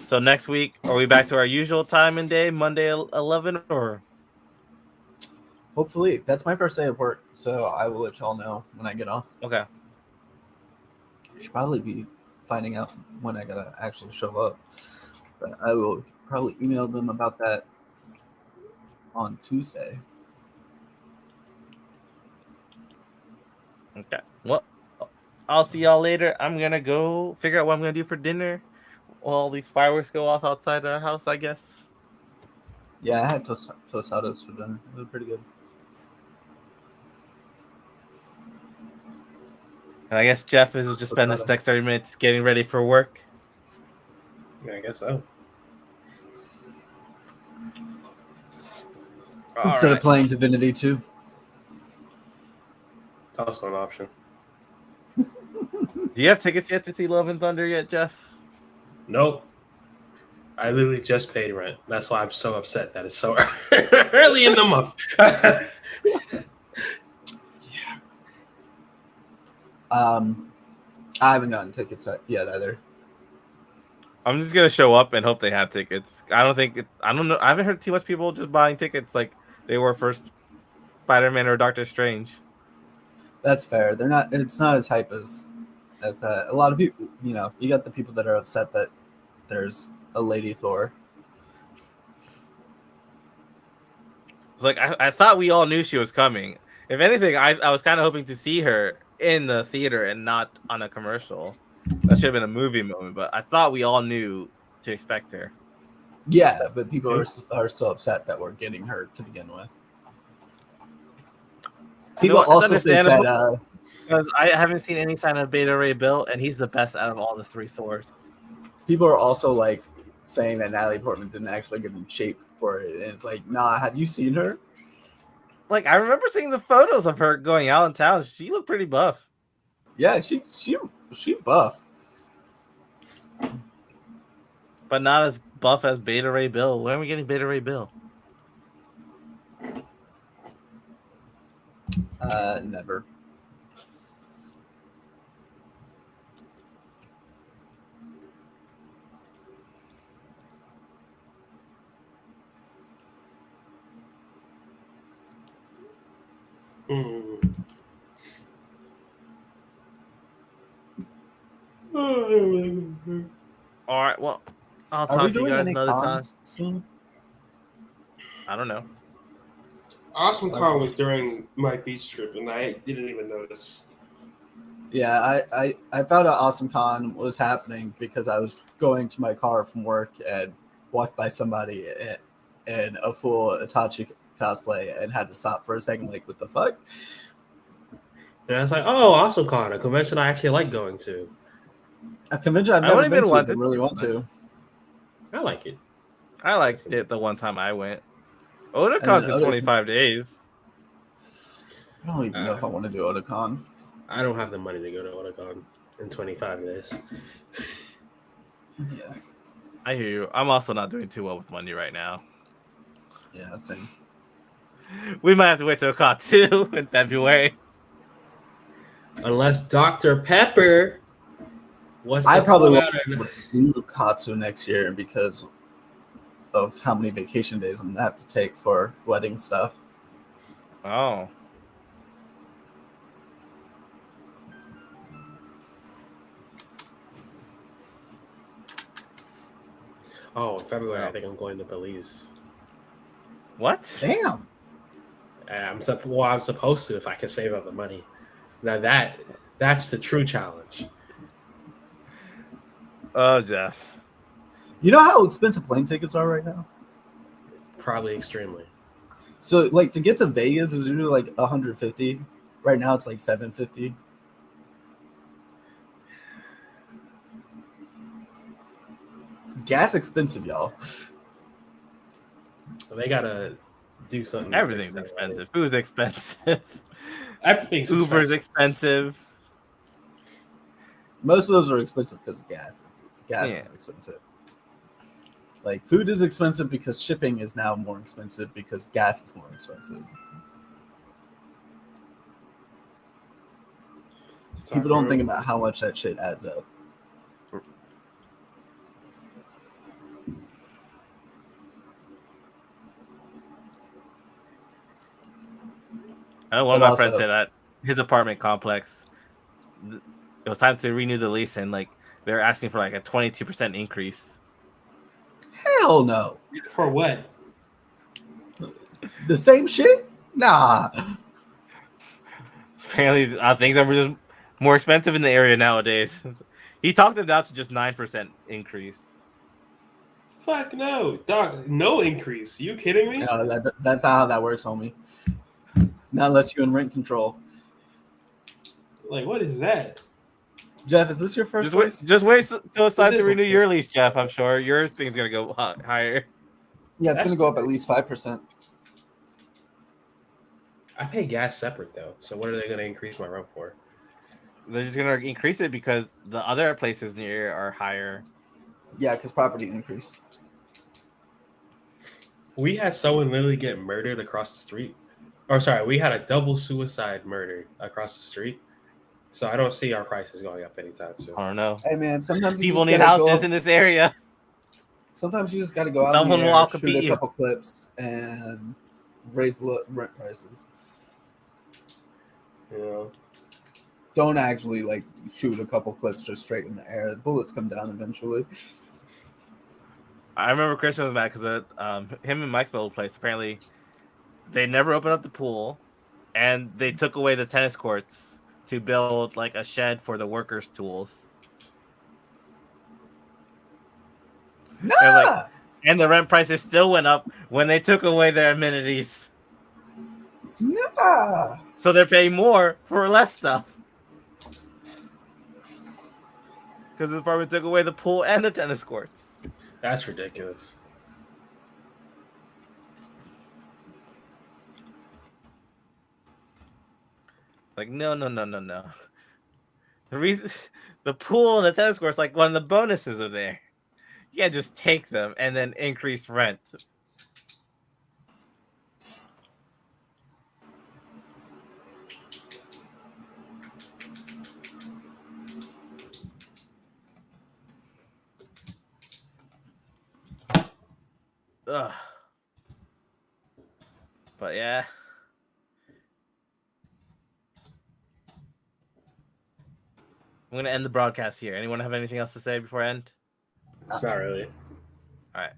So next week, are we back to our usual time and day, Monday 11, or? Hopefully. That's my first day of work, so I will let y'all know when I get off. Okay. I should probably be finding out when I gotta actually show up. But I will probably email them about that on Tuesday. Okay. Well, I'll see y'all later. I'm gonna go figure out what I'm gonna do for dinner. While these fireworks go off outside our house, I guess. Yeah, I had tostados for dinner. They were pretty good. And I guess Jeff is just spend this next 30 minutes getting ready for work. Yeah, I guess so. Instead of playing Divinity 2. It's also an option. Do you have tickets yet to see Love and Thunder yet, Jeff? Nope. I literally just paid rent. That's why I'm so upset that it's so early in the month. Yeah, I haven't gotten tickets yet either. I'm just gonna show up and hope they have tickets. I don't know. I haven't heard too much people just buying tickets like they were first Spider-Man or Doctor Strange. That's fair. They're not. It's not as hype as that. A lot of people, you got the people that are upset that there's a Lady Thor. It's like I thought we all knew she was coming. If anything, I was kind of hoping to see her in the theater and not on a commercial. That should have been a movie moment, but I thought we all knew to expect her. Yeah, but people are so upset that we're getting her to begin with. People also think that because I haven't seen any sign of Beta Ray Bill, and he's the best out of all the three Thors. People are also like saying that Natalie Portman didn't actually get in shape for it, and it's like, nah. Have you seen her? Like, I remember seeing the photos of her going out in town. She looked pretty buff. Yeah, she buff, but not as buff as Beta Ray Bill. When are we getting Beta Ray Bill? Never. All right, well, I'll talk to you guys another time. Soon? I don't know. Awesome Con was during my beach trip, and I didn't even notice. Yeah, I found out Awesome Con was happening because I was going to my car from work and walked by somebody in a full Itachi cosplay and had to stop for a second, like, what the fuck? And I was like, oh, Awesome Con, a convention I actually like going to. A convention I've never been to, but really want to. I like it. I liked it the one time I went. Otacon's in 25 days. I don't even know if I want to do Otakon. I don't have the money to go to Otakon in 25 days. Yeah. I hear you. I'm also not doing too well with money right now. Yeah, same. We might have to wait till Otakon 2 in February. Unless Dr. Pepper I probably won't do Katsu next year because of how many vacation days I'm gonna have to take for wedding stuff. Oh. Oh, in February, I think I'm going to Belize. What? Damn. I'm supposed to if I can save up the money. Now that's the true challenge. Oh, Jeff. You know how expensive plane tickets are right now? Probably extremely. So, like, to get to Vegas is usually like 150. Right now, it's like 750. Gas expensive, y'all. They gotta do something. Everything's expensive. Food's expensive. Everything's Uber's expensive. Most of those are expensive because of gas. Gas is expensive. Like, food is expensive because shipping is now more expensive because gas is more expensive. People don't think about how much that shit adds up. I know one of my friends said that his apartment complex, it was time to renew the lease, and like they're asking for like a 22% increase. Hell no. For what? The same shit? Nah. Apparently, things are just more expensive in the area nowadays. He talked it down to just 9% increase. Fuck no, dog. No increase. You kidding me? No, that's not how that works, homie. Not unless you're in rent control. Like, what is that? Jeff, is this your first place? Just wait till it's time to renew your lease, Jeff. I'm sure your thing's going to go higher. Yeah, it's going to go up at least 5%. I pay gas separate, though. So what are they going to increase my rent for? They're just going to increase it because the other places near are higher. Yeah, because property increase. We had someone literally get murdered across the street. Or sorry, we had a double suicide murder across the street. So I don't see our prices going up anytime soon. I don't know. Hey man, sometimes you People just need gotta go houses up, in this area. sometimes you just gotta go out Someone in will the air, outcompete shoot a you. couple clips, and raise the rent prices. You know, Don't actually like shoot a couple clips just straight in the air. The bullets come down eventually. I remember Christian was mad because him and Mike's old place, apparently they never opened up the pool, and they took away the tennis courts to build like a shed for the workers' tools. Nah! And the rent prices still went up when they took away their amenities. Nah! So they're paying more for less stuff. Because the department took away the pool and the tennis courts. that's ridiculous. Like, no. The reason the pool and the tennis courts, like one of the bonuses are there. You can't just take them and then increase rent. Ugh. But yeah. I'm going to end the broadcast here. Anyone have anything else to say before I end? Not really. All right.